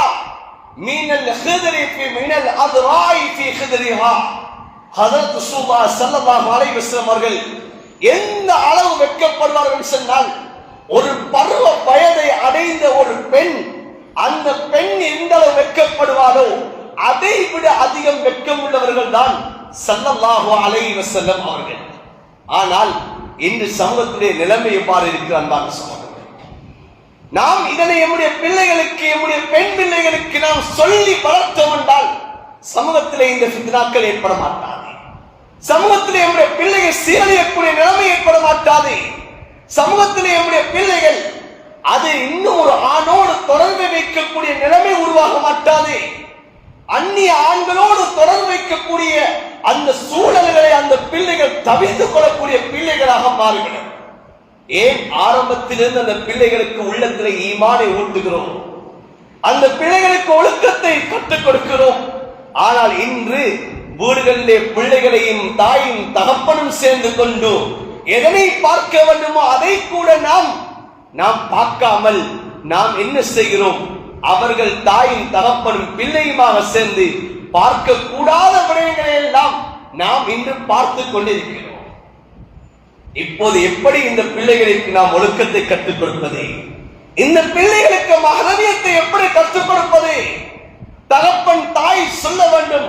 A: மினல் ஹித்ரி ஃபி மினல் அத்ராய் ஃபி ஹித்ரிஹா. ஹஜ்ரத் ரசூலுல்லாஹ் ஸல்லல்லாஹு அலைஹி வஸல்லம் அவர்கள் எந்த அளவு வெட்கப்படுவார்கள் சொன்னால், ஒரு பருவ வயதை அடைந்த ஒரு பெண், அந்த பெண் எந்த அளவு வெட்கப்படுவாரோ அதை விட அதிகம் வெட்கம் உள்ளவர்கள் தான் ஸல்லல்லாஹு அலைஹி வஸல்லம் அவர்கள். ஆனால் இன்று சமூகத்திலே நிலைமை எவ்வாறு இருக்கிற அன்பான சகோதரர்களே, நாம் இதனை நம்முடைய பிள்ளைகளுக்கு, நம்முடைய பெண் பிள்ளைகளுக்கு நாம் சொல்லி வளர்த்தோம் என்றால் சமூகத்திலே இந்த ஃபித்னாக்கள் ஏற்பட மாட்டாது. சமூகத்திலே நம்முடைய பிள்ளைகள் சீரழியக்கூடிய நிலைமை ஏற்பட மாட்டாது. சமூகத்திலே நம்முடைய பிள்ளைகள் அது இன்னும் ஒரு ஆணோடு தொடர்பு வைக்கக்கூடிய நிலைமை உருவாக மாட்டாது. அந்நிய ஆண்களோடு தொடர்பு வைக்கக்கூடிய அந்த சூழல்களை அந்த பிள்ளைகள் தவிர்த்து கொள்ளக்கூடிய பிள்ளைகளாக மாறுகிறது. ஏன்? ஆரம்பத்திலிருந்து அந்த பிள்ளைகளுக்கு உள்ளத்திலே ஈமானை ஊட்டுகிறோம், அந்த பிள்ளைகளுக்கு ஒழுக்கத்தை கற்றுக் கொடுக்கிறோம். ஆனால் இன்று வீடுகளிலே பிள்ளைகளையும் தாயும் தகப்பனும் சேர்ந்து கொண்டு எதனை பார்க்க வேண்டுமோ அதை கூட நாம் பார்க்காமல் நாம் என்ன செய்கிறோம்? அவர்கள் தாயும் தகப்பனும் பிள்ளையுமாக சேர்ந்து பார்க்க கூடாத விடயங்களை எல்லாம் நாம் இன்று பார்த்து கொண்டிருக்கிறோம். இப்போது எப்படி இந்த பிள்ளைகளுக்கு நாம் ஒழுக்கத்தை கற்றுக் கொடுப்பது? இந்த பிள்ளைகளுக்கு மகரவியத்தை எப்படி கற்றுக் கொடுப்பது? தகப்பன் தாய் சொல்ல வேண்டும்.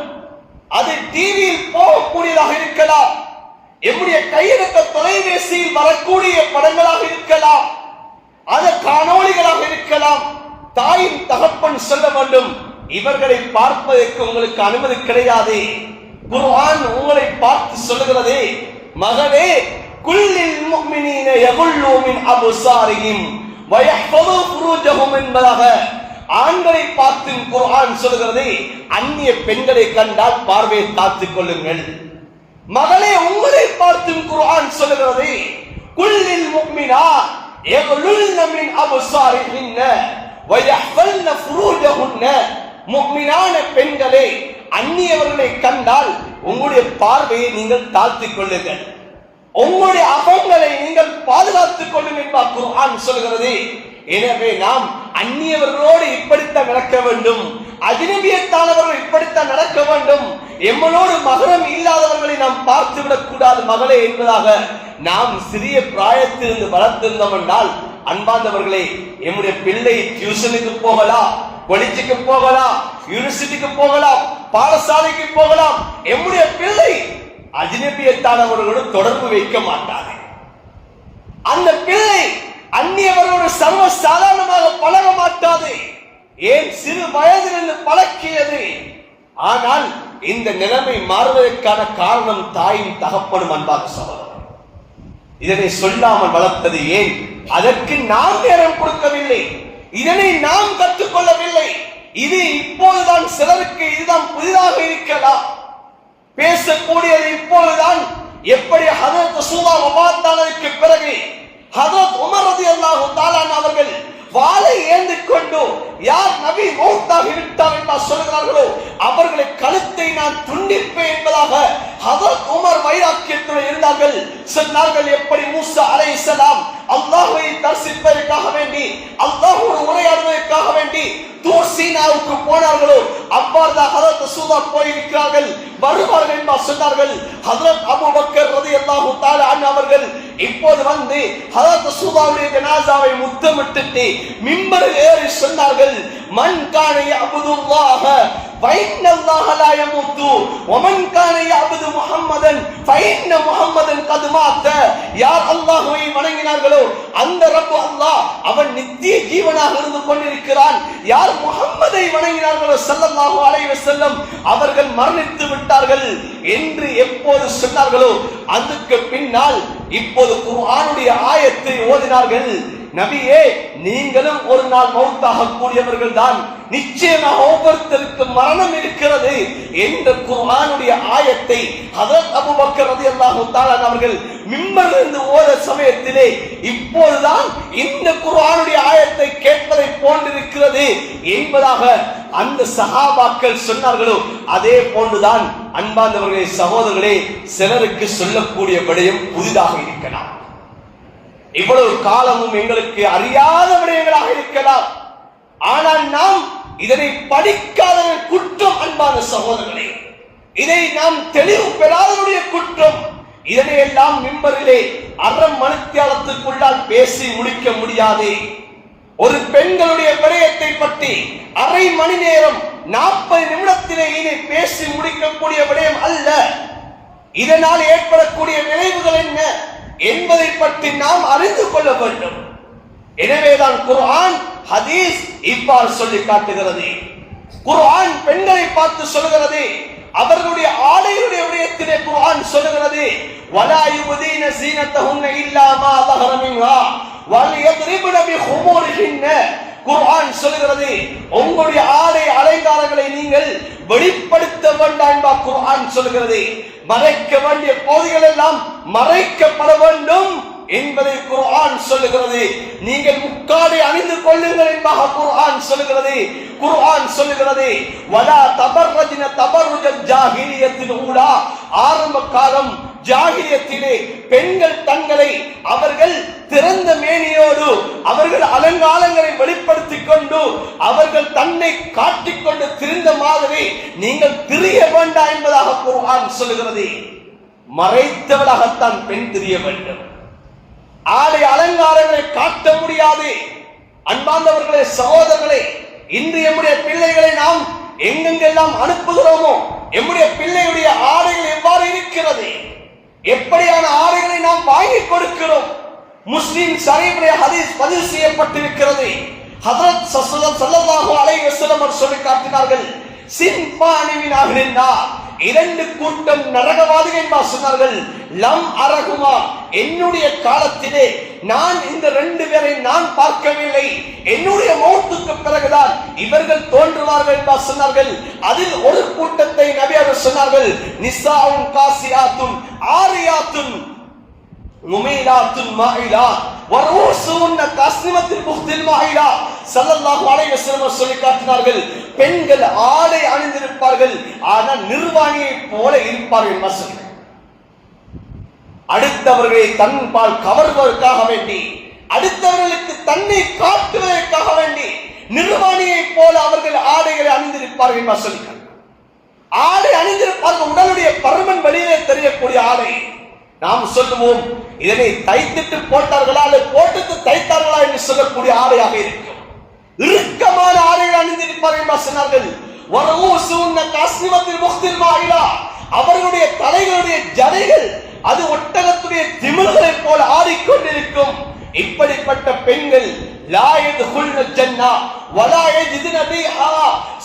A: அது டிவியில் போகக்கூடியதாக இருக்கலாம், எம்முடைய கையிருக்க தொலைபேசியில் வரக்கூடிய படங்களாக இருக்கலாம், அது காணொளிகளாக இருக்கலாம். தாயின் தகப்பன் சொல்ல வேண்டும், இவர்களை பார்ப்பதற்கு உங்களுக்கு அனுமதி கிடையாது. குர்ஆன் உங்களை பார்த்து சொல்லுகிறது, மகனே, குல்லில் முஃமினீன யகுல்லூ மின் அப்சாரிஹிம் வ யஹ்ஃபது ஃபுரூஜஹும் என்பதாக ஆண்களை பார்த்து குர்ஆன் சொல்லுகிறது, அந்நிய பெண்களை கண்டால் பார்வையை காத்துக் கொள்ளுங்கள். மகளே, உங்களை பார்த்து குர்ஆன் சொல்லுகிறது, குல்லில் முஃமினா யகுல்லுன மின் அப்சாரிஹின்ன வ யஹ்ஃபல்ன ஃபுரூஜஹுன்ன. முஃமினான பெண்களே, அந்நியவர்களை கண்டால் உங்களுடைய பார்வையை நீங்கள் தாழ்த்திக் கொள்ளுங்கள், உங்களுடைய அகங்களை நீங்கள் பாதுகாத்துக் கொள்ளுங்கள் என்பா குர்ஆன் சொல்கிறது. எனவே நாம் அந்நியவர்களோடு இப்படித்தான் நடக்க வேண்டும், அஜ்னபியத்தானவர்கள் இப்படித்தான் நடக்க வேண்டும், எம்மளோடு மகரம் இல்லாதவர்களை நாம் பார்த்து விடக் கூடாது மகளே என்பதாக நாம் சிறிய பிராயத்திலிருந்து வளர்த்திருந்தோம் என்றால், அன்பார்ந்தவர்களே, எம்முடைய பிள்ளை டியூஷனுக்கு போகலாம், காலேஜுக்கு போகலாம், யூனிவர்சிட்டிக்கு போகலாம், பாடசாலைக்கு போகலாம், எம்முடைய பிள்ளை அஜ்னபியத்தானவர்களோடு தொடர்பு வைக்க மாட்டாது. அந்த பிள்ளை அந்நியவரோடு சர்வ சாதாரணமாக பழக மாட்டாது. ஏன்? சிறு வயதிலிருந்து பழக்கியது. ஆனால் இந்த நிலைமை மாறுவதற்கான காரணம் தாயும் தகப்பனும். அன்பாக சகோதரர், இதனை சொல்லாமல் வளர்த்தது ஏன்? அதற்கு நாம் நேரம் கொடுக்கவில்லை, இதனை நாம் கற்றுக்கொள்ளவில்லை. இது இப்போதுதான் சிலருக்கு இதுதான் புதிதாக இருக்கலாம், பேசக்கூடியது இப்போதுதான். எப்படி ஹஜ்ரத் ரசூலுல்லாஹ் வஃபாத்தானதற்கு பிறகு ஹஜ்ரத் உமர் ரலியல்லாஹு தஆலா அவர்கள் வாளை ஏந்தி கொண்டு யார் நபி மௌத்தாகி விட்டார் என்று சொல்கிறார்களோ அவர்களை கழுத்தை நான் துண்டிப்பேன் என்பதாக ஹதரத் உமர் வைராக்கியத்துடன் இருந்தார்கள். சொன்னார்கள், எப்படி மூசா அலைஹிஸ்ஸலாம் அல்லாஹ்வை தரிசிப்பதற்காக வேண்டி, அல்லாஹ்வோடு உரையாடுவதற்காக வேண்டி தூர் சீனாவுக்கு போனார்களோ அவ்வாறுதான் ஹதரத் ரசூலா போயிருக்கிறார்கள், வருவார்கள் என்று சொன்னார்கள். ஹதரத் அபூபக்கர் ரலியல்லாஹு தஆலா அன்ஹு அவர்கள் இப்போது வந்து ஹதரத் ரசூலுல்லாஹ்வுடைய ஜனாஸாவை முத்தமிட்டு மிம்பரில் ஏறி சொன்னார்கள், மன் கான யஅபுதுல்லாஹ ஃபைன்னல்லாஹ லா யமூது வமன் கான யஅபுது முஹம்மதன் ஃபைன்ன முஹம்மதன் கத் மாத. யார் அல்லாஹ்வை வணங்கினார்களோ அந்த ரப்பு அல்லாஹ் அவன் நித்திய ஜீவனாக இருந்து கொண்டிருக்கிறான். யார் முஹம்மதை வணங்கினார்களோ ஸல்லல்லாஹு அலைஹி வஸல்லம் அவர்கள் மரணித்து விட்டார்கள் என்று எப்போது சொன்னார்களோ அதுக்கு பின்னால் இப்போது குர்ஆனுடைய ஆயத்தை ஓதினார்கள். நபியே, நீங்களும் ஒரு நாள் மௌத்தாக கூடியவர்கள் தான், நிச்சயமாக ஒவ்வொருத்தருக்கும் மரணம் இருக்கிறது என்ற குர்ஆனுடைய ஆயத்தை ஹதரத் அபூபக்கர் ரலியல்லாஹு தஆலா அவர்கள் மிம்பரிலிருந்து ஓத சமயத்திலே இப்போதுதான் இந்த குர்ஆனுடைய ஆயத்தை கேட்பதை போன்றிருக்கிறது என்பதாக அந்த சஹாபாக்கள் சொன்னார்களோ அதே போன்றுதான் அன்பார்ந்தவர்களே, சகோதரர்களே, சிலருக்கு சொல்லக்கூடிய விடயம் புதிதாக இருக்கலாம். இவ்வளவு காலமும் எங்களுக்கு அறியாத விடயங்களாக இருக்கலாம். ஆனால் நாம் இதனை படிக்காத குற்றம். அன்பான சகோதரர்களே, இதை நாம் தெளிவு பெறாதவருடைய குற்றம். இதனை எல்லாம் மிம்பரிலே அரை மணித்தியாலத்துக்குள்ளால் பேசி முடிக்க முடியாது. ஒரு பெண்களுடைய விடயத்தை பற்றி அரை மணி நேரம் 40 நிமிடத்திலே இதை பேசி முடிக்கக்கூடிய விடயம் அல்ல. இதனால் ஏற்படக்கூடிய விளைவுகள் என்ன என்பதை பற்றி நாம் அறிந்து கொள்ள வேண்டும். எனவேதான் குர்ஆன் ஹதீஸ் இவ்வாறு சொல்லி காட்டுகிறது. குர்ஆன் பெண்களை பார்த்து சொல்கிறது, அவர்களுடைய ஆடையுடைய விடயத்திலே குர்ஆன் சொல்கிறது, வலா யுபதீன ஸீனத்தஹுன்ன இல்லா மா ظهر மின்ஹா வல்யத்ரிபுன பிஹுமூரிஹின்ன. குர்ஆன் சொல்கிறது, உங்களுடைய ஆடை அலங்காரங்களை நீங்கள் வெளிப்படுத்த வேண்டாம் என்பா குர்ஆன் சொல்கிறது. மறைக்க வேண்டிய பகுதிகள் எல்லாம் மறைக்கப்பட வேண்டும் என்பதை குர்ஆன் சொல்லுகிறது. நீங்கள் முக்காடை அணிந்து கொள்ளுங்கள் என்பதாக குர்ஆன் சொல்லுகிறது. குர்ஆன் சொல்லுகிறது, வலா தபர்ரஜ்ன தபர்ருஜல் ஜாஹிலியத்தில் ஊலா. ஆரம்ப காலம் ஜாஹிலியத்திலே பெண்கள் தங்களை அவர்கள் திறந்த மேனியோடு அவர்கள் அலங்காரங்களை வெளிப்படுத்திக் கொண்டு அவர்கள் தன்னை காட்டிக்கொண்டு திரிந்த மாதிரி நீங்கள் திரிய வேண்டாம் என்பதாக குர்ஆன் சொல்லுகிறது. மறைத்தவளாகத்தான் பெண் திரிய வேண்டும். ஆடை அலங்காரங்களை காட்ட முடியாது. அன்பார்ந்தவர்களே, சகோதரர்களே, இன்று எம்முடைய பிள்ளைகளை நாம் எங்கெங்கெல்லாம் அனுப்புகிறோமோ எம்முடைய பிள்ளையுடைய ஆடைகள் எவ்வாறு இருக்கிறது, எப்படியான ஆடைகளை நாம் வாங்கி கொடுக்கிறோம். முஸ்லிம் ஷரீஃபிலே ஹதீஸ் பதிவு செய்யப்பட்டிருக்கிறது. ஹஜ்ரத் ஸல்லல்லாஹு அலைஹி வஸல்லம் சொல்லி காட்டினார்கள், சின்பானி மின் அஹ்லின் நார், 2 கூட்டம் நரகவாதிகள் என்று சொன்னார்கள். லம் அரகுமா, என்னுடைய காலத்திலே நான் இந்த 2 பேரை நான் பார்க்கவில்லை, என்னுடைய மௌத்துக்கு பிறகுதான் இவர்கள் தோன்றுவார்கள் என்று சொன்னார்கள். அதில் ஒரு கூட்டத்தை நபி அவர்கள் சொன்னார்கள், நிசாஉன் காசியாத்துன் ஆரியாத்துன் முமீலாத்துன் மாயிலா வரூசுன் கஸ்னிமத்தில் புக்தில் மாயிலா. ஸல்லல்லாஹு அலைஹி வஸல்லம் சொல்லி காட்டினார்கள், பெண்கள் ஆடை அணிந்திருப்பார்கள், ஆனால் நிர்வாணியை போல இருப்பார்கள். மசல் அடுத்தவர்களை தன்பால் கவர்வதற்காக வேண்டி, அடுத்தவர்களுக்கு தன்னை காட்டுவதற்காக வேண்டி நிர்வாணியை போல அவர்கள் ஆடைகளை அணிந்திருப்பார்கள். மசல் ஆடை அணிந்திருப்பார்கள், உடலுடைய பருமன் வெளியிலே தெரியக்கூடிய ஆடை. நாம் சொல்லுவோம், இதனை தைத்துட்டு போட்டார்களா அல்லது போட்டுட்டு தைத்தார்களா என்று சொல்லக்கூடிய ஆடையாக இருக்கும். இறுக்கமான ஆடைகள் அணிந்திருப்பார்கள் என்று சொன்னார்கள். அவர்களுடைய தலைகளுடைய ஜடைகள் அது ஒட்டகத்துடைய திமில்களை போல ஆடிக்கொண்டிருக்கும். இப்படிப்பட்ட பெண்கள் லா யதுகுல்ன ஜன்னா வலா யஜிதுன ரீஹா,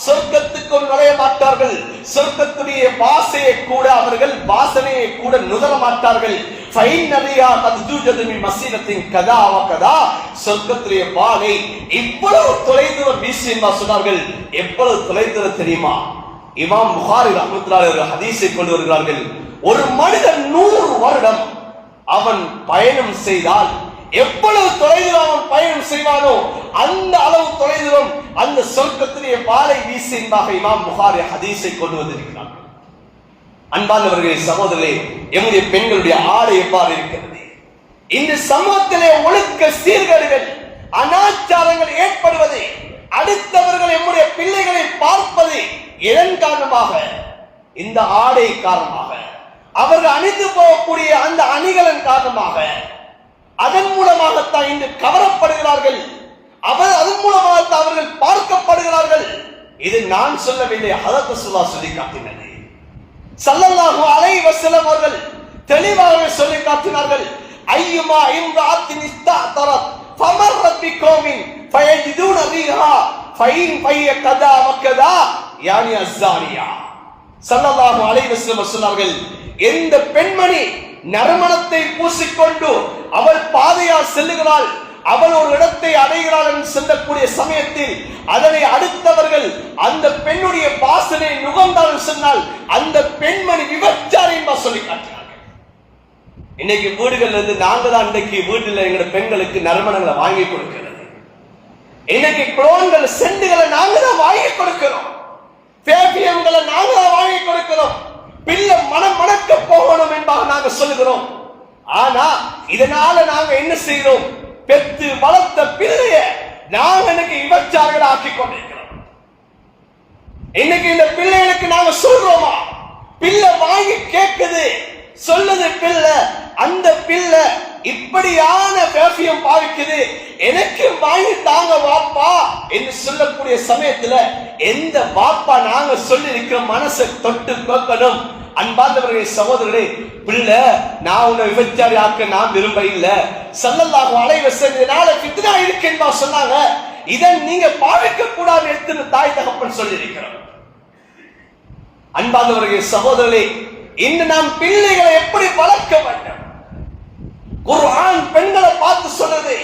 A: சொர்க்கத்துக்கு நுழைய மாட்டார்கள். சொர்க்கத்துடைய வாசையை கூட அவர்கள் வாசனையை கூட நுகர மாட்டார்கள். ஃபைன் ரீஹா கத் தூஜது மின் மஸீரத்தின் கதா வ கதா, சொர்க்கத்துடைய வாடை இவ்வளவு தொலைதூரம் வீசி சொன்னார்கள். எவ்வளவு தொலைதூரம் தெரியுமா? இமாம் புகாரி ரஹ்மத்துல்லாஹி அலைஹி ஹதீஸை கொண்டு வருகிறார்கள். ஒரு மனிதன் 100 வருடம் அவன் பயணம் செய்தால் எவ்வளவு தொலைதூரம் அவன் பயணம் செய்வானோ அந்த அளவு தொலைதூரம் அந்த சொர்க்கத்திலே பாலை வீசி என்பதாக இமாம் புகாரி ஹதீஸை கொண்டு வந்திருக்கிறார். அன்பானவர்களே, சகோதரர்களே, எம்முடைய பெண்களுடைய ஆடை எவ்வாறு இருக்கிறது? இந்த சமூகத்திலே ஒழுக்க சீர்கேடுகள், அனாச்சாரங்கள் ஏற்படுவது, அடுத்தவர்கள் எம்முடைய பிள்ளைகளை பார்ப்பது எதன் காரணமாக? இந்த ஆடை காரணமாக, அவர்கள் அணிந்து போகக்கூடிய அந்த அணிகளின் காரணமாக, அதன் மூலமாகத்தான் இன்று கவரப்படுகிறார்கள், அதன் மூலமாகத்தான் அவர்கள் பார்க்கப்படுகிறார்கள். இது நான் சொல்லவில்லை, ஹதரத் ரசூலுல்லாஹ் சொல்லி காட்டினது. ஸல்லல்லாஹு அலைஹி வஸல்லம் அவர்கள் தெளிவாக சொல்லி காட்டினார்கள். ஐயுமா இம்ராத்தின் இஸ்தஅதரத் ஃபமர்ரத் பிகௌமின் ஃபயஜிதுன ரீஹா ஃபைன் ஃபைய கதா வகதா யானி அஸ்ஸானியா. ஸல்லல்லாஹு அலைஹி வஸல்லம் சொன்னார்கள், எந்த பெண்மணி நறுமணத்தை பூசிக்கொண்டு அவள் பாதையால் செல்லுகிறாள், அவள் ஒரு இடத்தை அடைகிறாள் என்று சொல்லக்கூடிய சமயத்தில் அதனை அடுத்தவர்கள் அந்த பெண்ணுடைய வாசனை நுகர்ந்தால் சொன்னால் அந்த பெண்மணி விபச்சாரி என்று சொல்லி காட்டினார்கள். இன்னைக்கு வீடுகள்ல இருந்து நாங்க தான் இன்றைக்கு வீட்டில் எங்க பெண்களுக்கு நறுமணங்களை வாங்கி கொடுக்கிறது. இன்னைக்கு குளோன்கள் செண்டுகளை நாங்க தான் வாங்கி கொடுக்கிறோம், பேபியங்களை நாங்க தான் வாங்கி கொடுக்கிறோம். பிள்ளை மனம் மணக்க போகணும் என்பதாக நாங்க சொல்லுகிறோம். ஆனா இதனால நாங்க என்ன செய்கிறோம்? பெத்து வளர்த்த பிள்ளைய நாங்க இன்னைக்கு விபச்சாரிகள் ஆக்கி கொண்டிருக்கிறோம். இன்னைக்கு இந்த பிள்ளைகளுக்கு நாங்க சொல்றோமா? பிள்ளை வாங்கி கேட்குது, சொல்லுது பிள்ளை, அந்த பிள்ளை இப்படியான பெர்ஃபியூம் பாவிக்குது, எனக்கு வாங்கி தாங்க வாப்பா என்று சொல்லக்கூடிய சமயத்துல எந்த வாப்பா நாங்க சொல்லி இருக்கிற மனசை தொட்டு கேட்கணும். அன்பார்ந்தவர்களே, சகோதரர்களே, பிள்ளை நான் உன்னை விபச்சாரி ஆக்க நான் விரும்ப இல்ல, ஸல்லல்லாஹு அலைஹி வஸல்லம் ஃபித்னா இருக்கு என்பா சொன்னாங்க, இதை நீங்க பாவிக்க கூடாது எடுத்து தாய் தகப்பன் சொல்லி இருக்கிறோம். அன்பார்ந்தவர்களே, சகோதரர்களே, இன்று நாம் பிள்ளைகளை எப்படி வளர்க்க வேண்டும்? குர்ஆன் பெண்களை பார்த்து சொல்லுது,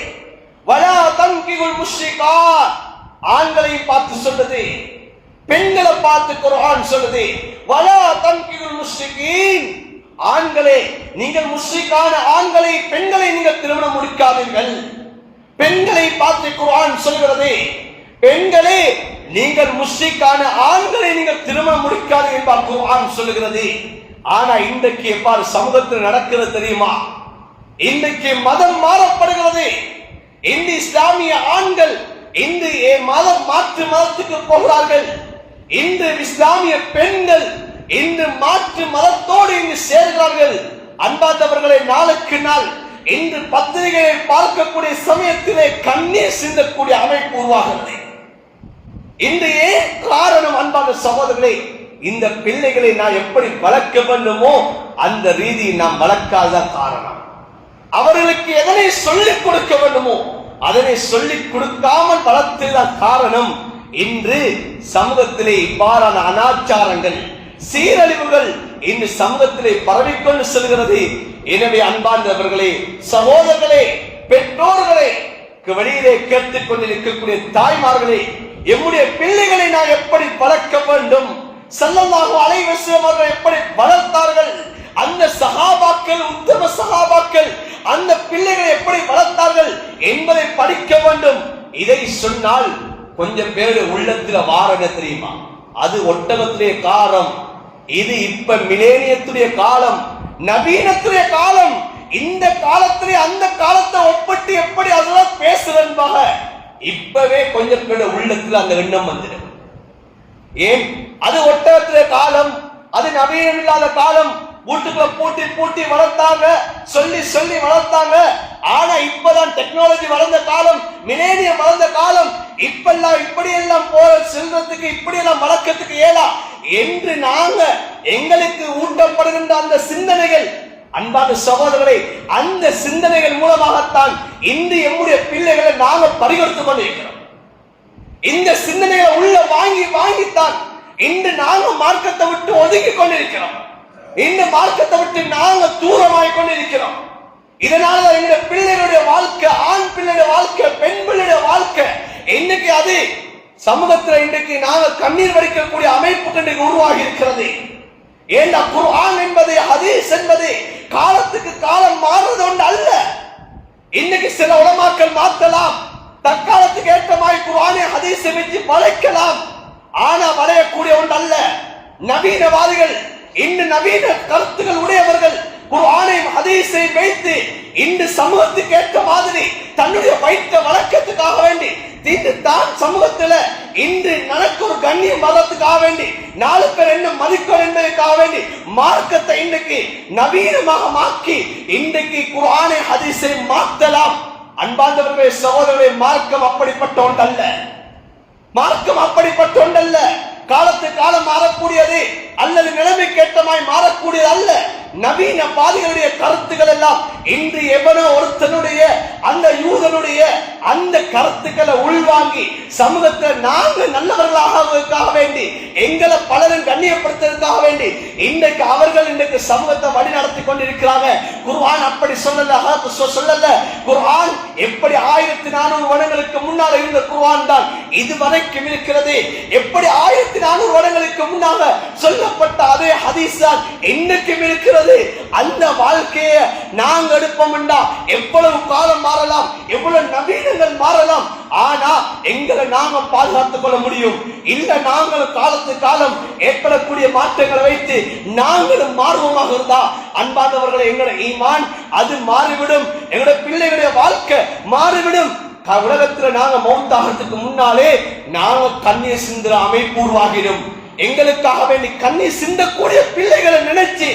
A: வலா தன்கிஹுல் முஷ்ரிகாத், ஆண்களை பார்த்து சொல்லுது. பெண்களை பார்த்து குர்ஆன் சொல்லுது, வலா தன்கிஹுல் முஷ்ரிகீன், ஆண்களே நீங்கள் முஷ்ரிக்கான ஆண்களை பெண்களை நீங்கள் திருமணம் முடிக்காதீர்கள். பெண்களை பார்த்து குர்ஆன் சொல்கிறது, பெண்களே நீங்கள் முஷ்ரிக்கான ஆண்களை நீங்கள் திருமணம் முடிக்காதீர்கள் என்பார் குர்ஆன் சொல்லுகிறது. ஆனா இன்றைக்கு எவ்வாறு சமூகத்தில் நடக்கிறது தெரியுமா? இன்றைக்கு மதம் மாறப்படுகிறது. இந்த இஸ்லாமிய ஆண்கள் இன்று மதம் மாற்று மதத்துக்கு போகிறார்கள். இன்று இஸ்லாமிய பெண்கள் இன்று மாற்று மதத்தோடு இங்கு சேர்கிறார்கள். அன்பார்ந்தவர்களை, நாளுக்கு நாள் இன்று பத்திரிகையை பார்க்கக்கூடிய சமயத்திலே கண்ணீர் சிந்தக்கூடிய அமைப்பு உருவாகிறது. இன்று ஏன் காரணம்? அன்பான சகோதரர்களே, இந்த பிள்ளைகளை நான் எப்படி வளர்க்க வேண்டுமோ அந்த ரீதியில் நாம் வளர்க்காத காரணம். அவர்களுக்கு எதனை சொல்லிக் கொடுக்க வேண்டுமோ அதனை சொல்லிக் கொடுக்காமல் வளர்த்ததான் காரணம். இன்று சமூகத்திலே இவ்வாறான அனாச்சாரங்கள், சீரழிவுகள் இன்று சமூகத்திலே பரவிக்கொண்டு செல்கிறது. எனவே அன்பார்ந்தவர்களே, சகோதரர்களே, பெற்றோர்களே, வெளியிலே கேட்டுக் கொண்டிருக்கக்கூடிய தாய்மார்களே, எம்முடைய பிள்ளைகளை நான் எப்படி வளர்க்க வேண்டும்? ஸல்லல்லாஹு அலைஹி வஸல்லம் அவர்கள் எப்படி வளர்த்தார்கள்? அந்த சஹாபாக்கள், உத்தம சஹாபாக்கள் அந்த பிள்ளைகளை எப்படி வளர்த்தார்கள் என்பதை படிக்க வேண்டும். இதை சொன்னால் கொஞ்சம் பேரு உள்ளத்துல வாரங்க தெரியுமா? அது ஒட்டகத்துடைய காலம், இது இப்ப மிலேனியத்துடைய காலம், நவீனத்துடைய காலம். இந்த காலத்திலே அந்த காலத்தை ஒப்பிட்டு எப்படி அதெல்லாம் பேசுறேன்பாக இப்பவே கொஞ்சம் பேரு உள்ளத்துல அந்த எண்ணம் வந்துடும். ஏன்? அது ஒட்டகத்துடைய காலம், அது நவீனம் இல்லாத காலம். வீட்டுக்குள்ள பூட்டி பூட்டி வளர்த்தாங்க, சொல்லி சொல்லி வளர்த்தாங்க. ஆனா இப்பதான் டெக்னாலஜி வளர்ந்த காலம், மிலேனியம் வளர்ந்த காலம். இப்பெல்லாம் இப்படி எல்லாம் போற செல்றதுக்கு, இப்படி எல்லாம் வளர்க்கறதுக்கு ஏலா என்று நாங்க எங்களுக்கு ஊட்டப்படுகின்ற அந்த சிந்தனைகள், அன்பான சகோதரர்களை, அந்த சிந்தனைகள் மூலமாகத்தான் இன்று எம்முடைய பிள்ளைகளை நாங்க பறிகொடுத்துக் கொண்டிருக்கிறோம். இந்த சிந்தனைகளை உள்ள வாங்கி வாங்கித்தான் இன்று நாங்க மார்க்கத்தை விட்டு ஒதுக்கி கொண்டிருக்கிறோம். இந்த மார்க்கத்தை விட்டு நாங்க தூரமாய் கொண்டிருக்கிறோம். இதனால எங்க பிள்ளைகளுடைய வாழ்க்கை, ஆண் பிள்ளைடைய வாழ்க்கை, பெண் பிள்ளைடைய வாழ்க்கை இன்னைக்கு அது சமூகத்தில் இன்றைக்கு நாங்க கண்ணீர் வடிக்கக்கூடிய அமைப்பு இன்றைக்கு உருவாகி இருக்கிறது. ஏன்னா குர்ஆன் என்பது, ஹதீஸ் என்பது காலத்துக்கு காலம் மாறுறது ஒன்று அல்ல. இன்னைக்கு சில உலமாக்கள் மாத்தலாம், தற்காலத்துக்கு ஏற்ற மாதிரி குர்ஆனை ஹதீஸை வச்சு வளைக்கலாம். ஆனா வளையக்கூடிய ஒன்று அல்ல. நவீனவாதிகள், இன்னும் நவீன கருத்துக்கள் உடையவர்கள் குர்ஆனை ஹதீஸை வைத்து இன்று சமூகத்துக்கு ஏற்ற மாதிரி தன்னுடைய வைத்த வழக்கத்துக்காக வேண்டி தான் சமூகத்துல இன்று நடக்க ஒரு கண்ணியம் மதத்துக்காக வேண்டி 4 பேர் என்ன மதிக்கும் என்பதற்காக வேண்டி மார்க்கத்தை இன்றைக்கு நவீனமாக மாற்றி இன்றைக்கு குர்ஆனை ஹதீஸை மாற்றலாம். அன்பார்ந்தவர்களே, சகோதரர்களே, மார்க்கம் அப்படிப்பட்ட ஒன்றல்ல. மார்க்கம் அப்படிப்பட்ட ஒன்றல்ல. காலத்து காலம் மாறக்கூடியது அல்லது நிலைமைக்கு ஏற்றமாய் மாறக்கூடியது அல்ல. நவீனவாதிகளுடைய கருத்துக்கள் எல்லாம் இன்று எவனோ ஒருத்தனுடைய அந்த யூதனுடைய அந்த கருத்துக்களை உள்வாங்கி சமூகத்தில் நாங்கள் நல்லவர்களாக வேண்டி எங்களை பலரும் கண்ணியப்படுத்துவதற்காக வேண்டி இன்றைக்கு அவர்கள் இன்றைக்கு சமூகத்தை வழி நடத்தி கொண்டிருக்கிறாங்க. குர்ஆன் அப்படி சொல்லல. குர்ஆன் எப்படி 1400 வருடங்களுக்கு முன்னால் இருந்த குர்ஆன் தான் இதுவரைக்கும் இருக்கிறது. எப்படி 1400 வருடங்களுக்கு முன்னாக சொல்லப்பட்ட அதே ஹதீஸ் தான் இன்னைக்கும் இருக்கிறது. அந்த வாழ்க்கையை நாங்க எடுப்போம்டா எவ்வளவு காலம் மாறலாம், எவ்வளவு நவீனங்கள் மாறலாம், ஆனா எங்களை நாம பாதுகாத்துக் கொள்ள முடியும். இல்ல நாங்களும் காலத்து காலம் ஏற்படக்கூடிய மாற்றங்களை வைத்து நாங்களும் மாறுவோமாக இருந்தா அன்பானவர்களை எங்களுடைய ஈமான் அது மாறிவிடும். எங்களுடைய பிள்ளைகளுடைய வாழ்க்கை மாறிவிடும். உலகத்துல நாங்க மௌத்தாகிறதுக்கு முன்னாலே நாங்க கண்ணீர் சிந்துற அமைப்பு உருவாகிடும். எங்களுக்காக வேண்டி கண்ணீர் சிந்தக்கூடிய பிள்ளைகளை நினைச்சு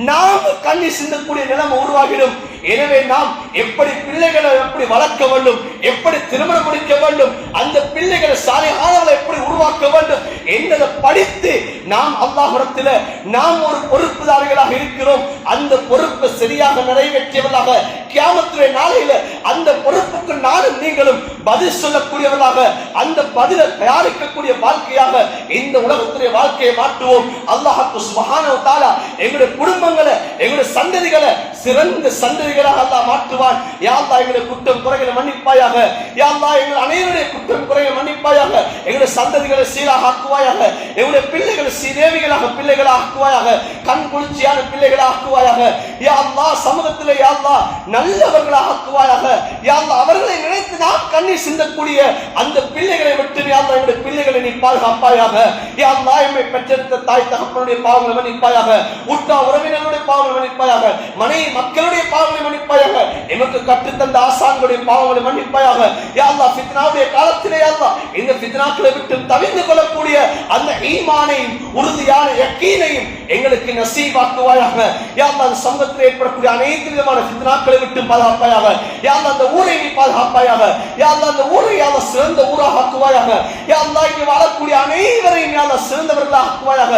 A: நாம கண்ணீர் சிந்தக்கூடிய நிலைமை உருவாகிடும். எனவே நாம் எப்படி பிள்ளைகளை எப்படி வளர்க்க வேண்டும், எப்படி திருமணம் முடிக்க வேண்டும், அந்த பிள்ளைகளை சாலையாளர்களை எப்படி உருவாக்க வேண்டும் என்பதை படித்து நாம் அல்லாஹ்விடத்தில் நாம் ஒரு பொறுப்புதாரிகளாக இருக்கிறோம். அந்த பொறுப்பை சரியாக நிறைவேற்றியவர்களாக கியாமத்துடைய நாளையில அந்த பொறுப்புக்கு நானும் நீங்களும் பதில் சொல்லக்கூடியவர்களாக அந்த பதிலை தயாரிக்கக்கூடிய வாழ்க்கையாக இந்த உலகத்துடைய வாழ்க்கையை மாற்றுவோம். அல்லாஹ் சுப்ஹானஹு வ தஆலா எங்களுடைய குடும்பங்களை எங்களுடைய சந்ததிகளை சிறந்த சந்ததிகளாக அல்லாஹ் மாற்றுவான். யா அல்லாஹ் எங்களுடைய குற்றம் குறைகளை மன்னிப்பாயாக. யா அல்லாஹ் எங்கள் அனைவருடைய குற்றம் குறைகளை மன்னிப்பாயாக. எங்களுடைய சந்ததிகளை சீராக ஆக்குவாயாக. எங்களுடைய பிள்ளைகளை சீதேவிகளாக பிள்ளைகளாக ஆக்குவாயாக. கண் குளிர்ச்சியான பிள்ளைகளாக ஆக்குவாயாக. யா அல்லாஹ் சமூகத்திலே யா அல்லாஹ் நல்லவர்களாக ஆக்குவாயாக. யா அல்லாஹ் அவர்களை நினைத்து நாம் கண்ணீர் சிந்தக்கூடிய அந்த பிள்ளைகளை விட்டு யா அல்லாஹ் எங்களுடைய பிள்ளைகளை நீ பாதுகாப்பாயாக. யா அல்லாஹ் எம்மை பெற்றெடுத்த தாய் தகப்பனுடைய பாவங்களை மன்னிப்பாயாக. உற்றார் உறவினர்களுடைய பாவங்களை மன்னிப்பாயாக. மனைவி மக்களுடைய பாவங்களை மன்னிப்பாயாக. எமக்கு கற்றுத்தந்த ஆசான்களுடைய பாவங்களை மன்னிப்பாயாக. யா அல்லாஹ் ஃபித்னாவுடைய காலத்திலே யா அல்லாஹ் இந்த ஃபித்னாக்களை விட்டு தவிர்த்து கொள்ளக்கூடிய அந்த ஈமானையும் உறுதியான யக்கீனையும் எங்களுக்கு நசீபாக்குவாயாக. யா அல்லாஹ் சமூகத்தில் ஏற்படக்கூடிய அனைத்து விதமான ஃபித்னாக்களை விட்டு பாதுகாப்பாயாக. யா அல்லாஹ் அந்த ஊரை நீ பாதுகாப்பாயாக. யா அல்லாஹ் அந்த ஊரை யா அல்லாஹ் சிறந்த ஊராக ஆக்குவாயாக. யா அல்லாஹ் இங்கே வாழக்கூடிய அனைவரையும் யா அல்லாஹ் சிறந்தவர்களாக ஆக்குவாயாக.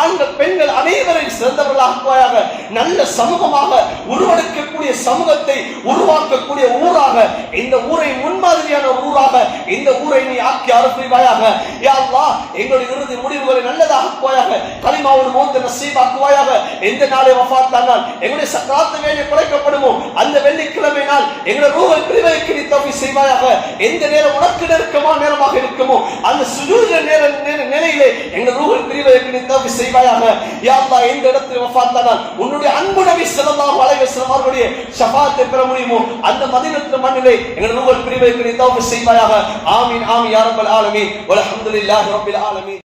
A: ஆண்கள் பெண்கள் அனைவரையும் சிறந்தவர்களாக ஆக்குவாயாக. நல்ல சமூகமாக உருவெடுக்கக்கூடிய சமூகத்தை உருவாக்கக்கூடிய ஊராக இந்த ஊரை முன்மாதிரியான ஊராக இந்த ஊரை நீ ஆக்கி அருள்வாயாக. யா அல்லாஹ் எங்களுடைய இறுதி முடிவுகளை நல்லதாக ஆக்குவாயாக. கலிமாவுல் மௌத் நசீபாக்குவாயாக. எந்த நாளை வஃபாத் ஆனால் எங்களுடைய சக்ராத் வேலை குறைக்கப்படுமோ அந்த வெள்ளிக்கிழமை நாள் எங்களுடைய ரூஹை பிரிவதற்கு நீ தௌஃபீக் செய்வாயாக. எந்த நேரம் உனக்கு நெருக்கமான நேரமாக இருக்குமோ அந்த சுஜூத் நிலையிலே எங்களுடைய ரூஹை பிரிவதற்கு நீ தௌஃபீக் செய்வாயாக. யா அல்லாஹ் எந்த இடத்தில் வஃபாத் ஆனால் உன்னுடைய அன்பு நபி ஸல்லல்லாஹு அலைஹி வஸல்லம் அவர்களுடைய ஷஃபாஅத்தை பெற முடியுமோ அந்த மதீனத்து மண்ணிலே எங்களுடைய ரூஹை பிரிவதற்கு நீ தௌஃபீக் செய்வாயாக. ஆமீன் ஆமீன் யா ரப்பல் ஆலமீன் வல்ஹம்துலில்லாஹி ரப்பில் ஆலமீன்.